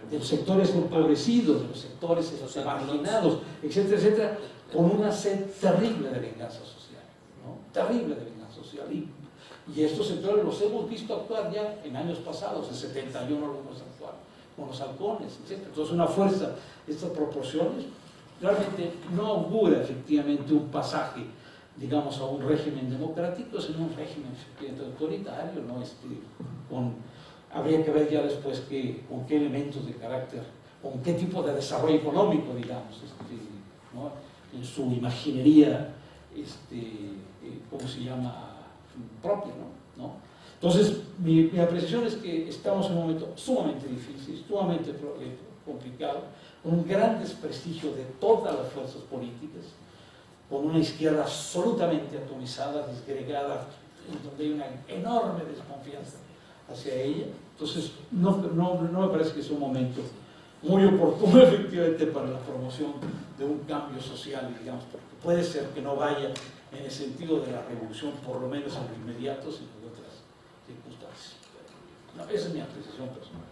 de los sectores empobrecidos, de los sectores marginados, etcétera, etcétera, con una sed terrible de venganza social, ¿no? Terrible de venganza social. Y estos sectores los hemos visto actuar ya en años pasados, en 71 los hemos actuado, con los halcones, etcétera. Entonces una fuerza, estas proporciones, realmente no augura efectivamente un pasaje, digamos, a un régimen democrático, sino un régimen efectivamente autoritario, ¿no? Habría que ver ya después con qué elementos de carácter, con qué tipo de desarrollo económico, digamos, ¿no? En su imaginería, ¿cómo se llama?, propia, ¿no? Entonces, mi apreciación es que estamos en un momento sumamente difícil, sumamente complicado, con un gran desprestigio de todas las fuerzas políticas, con una izquierda absolutamente atomizada, disgregada, en donde hay una enorme desconfianza hacia ella. Entonces, no me parece que sea un momento muy oportuno efectivamente para la promoción de un cambio social, digamos, porque puede ser que no vaya en el sentido de la revolución, por lo menos en lo inmediato, sino en otras circunstancias. No, esa es mi apreciación personal.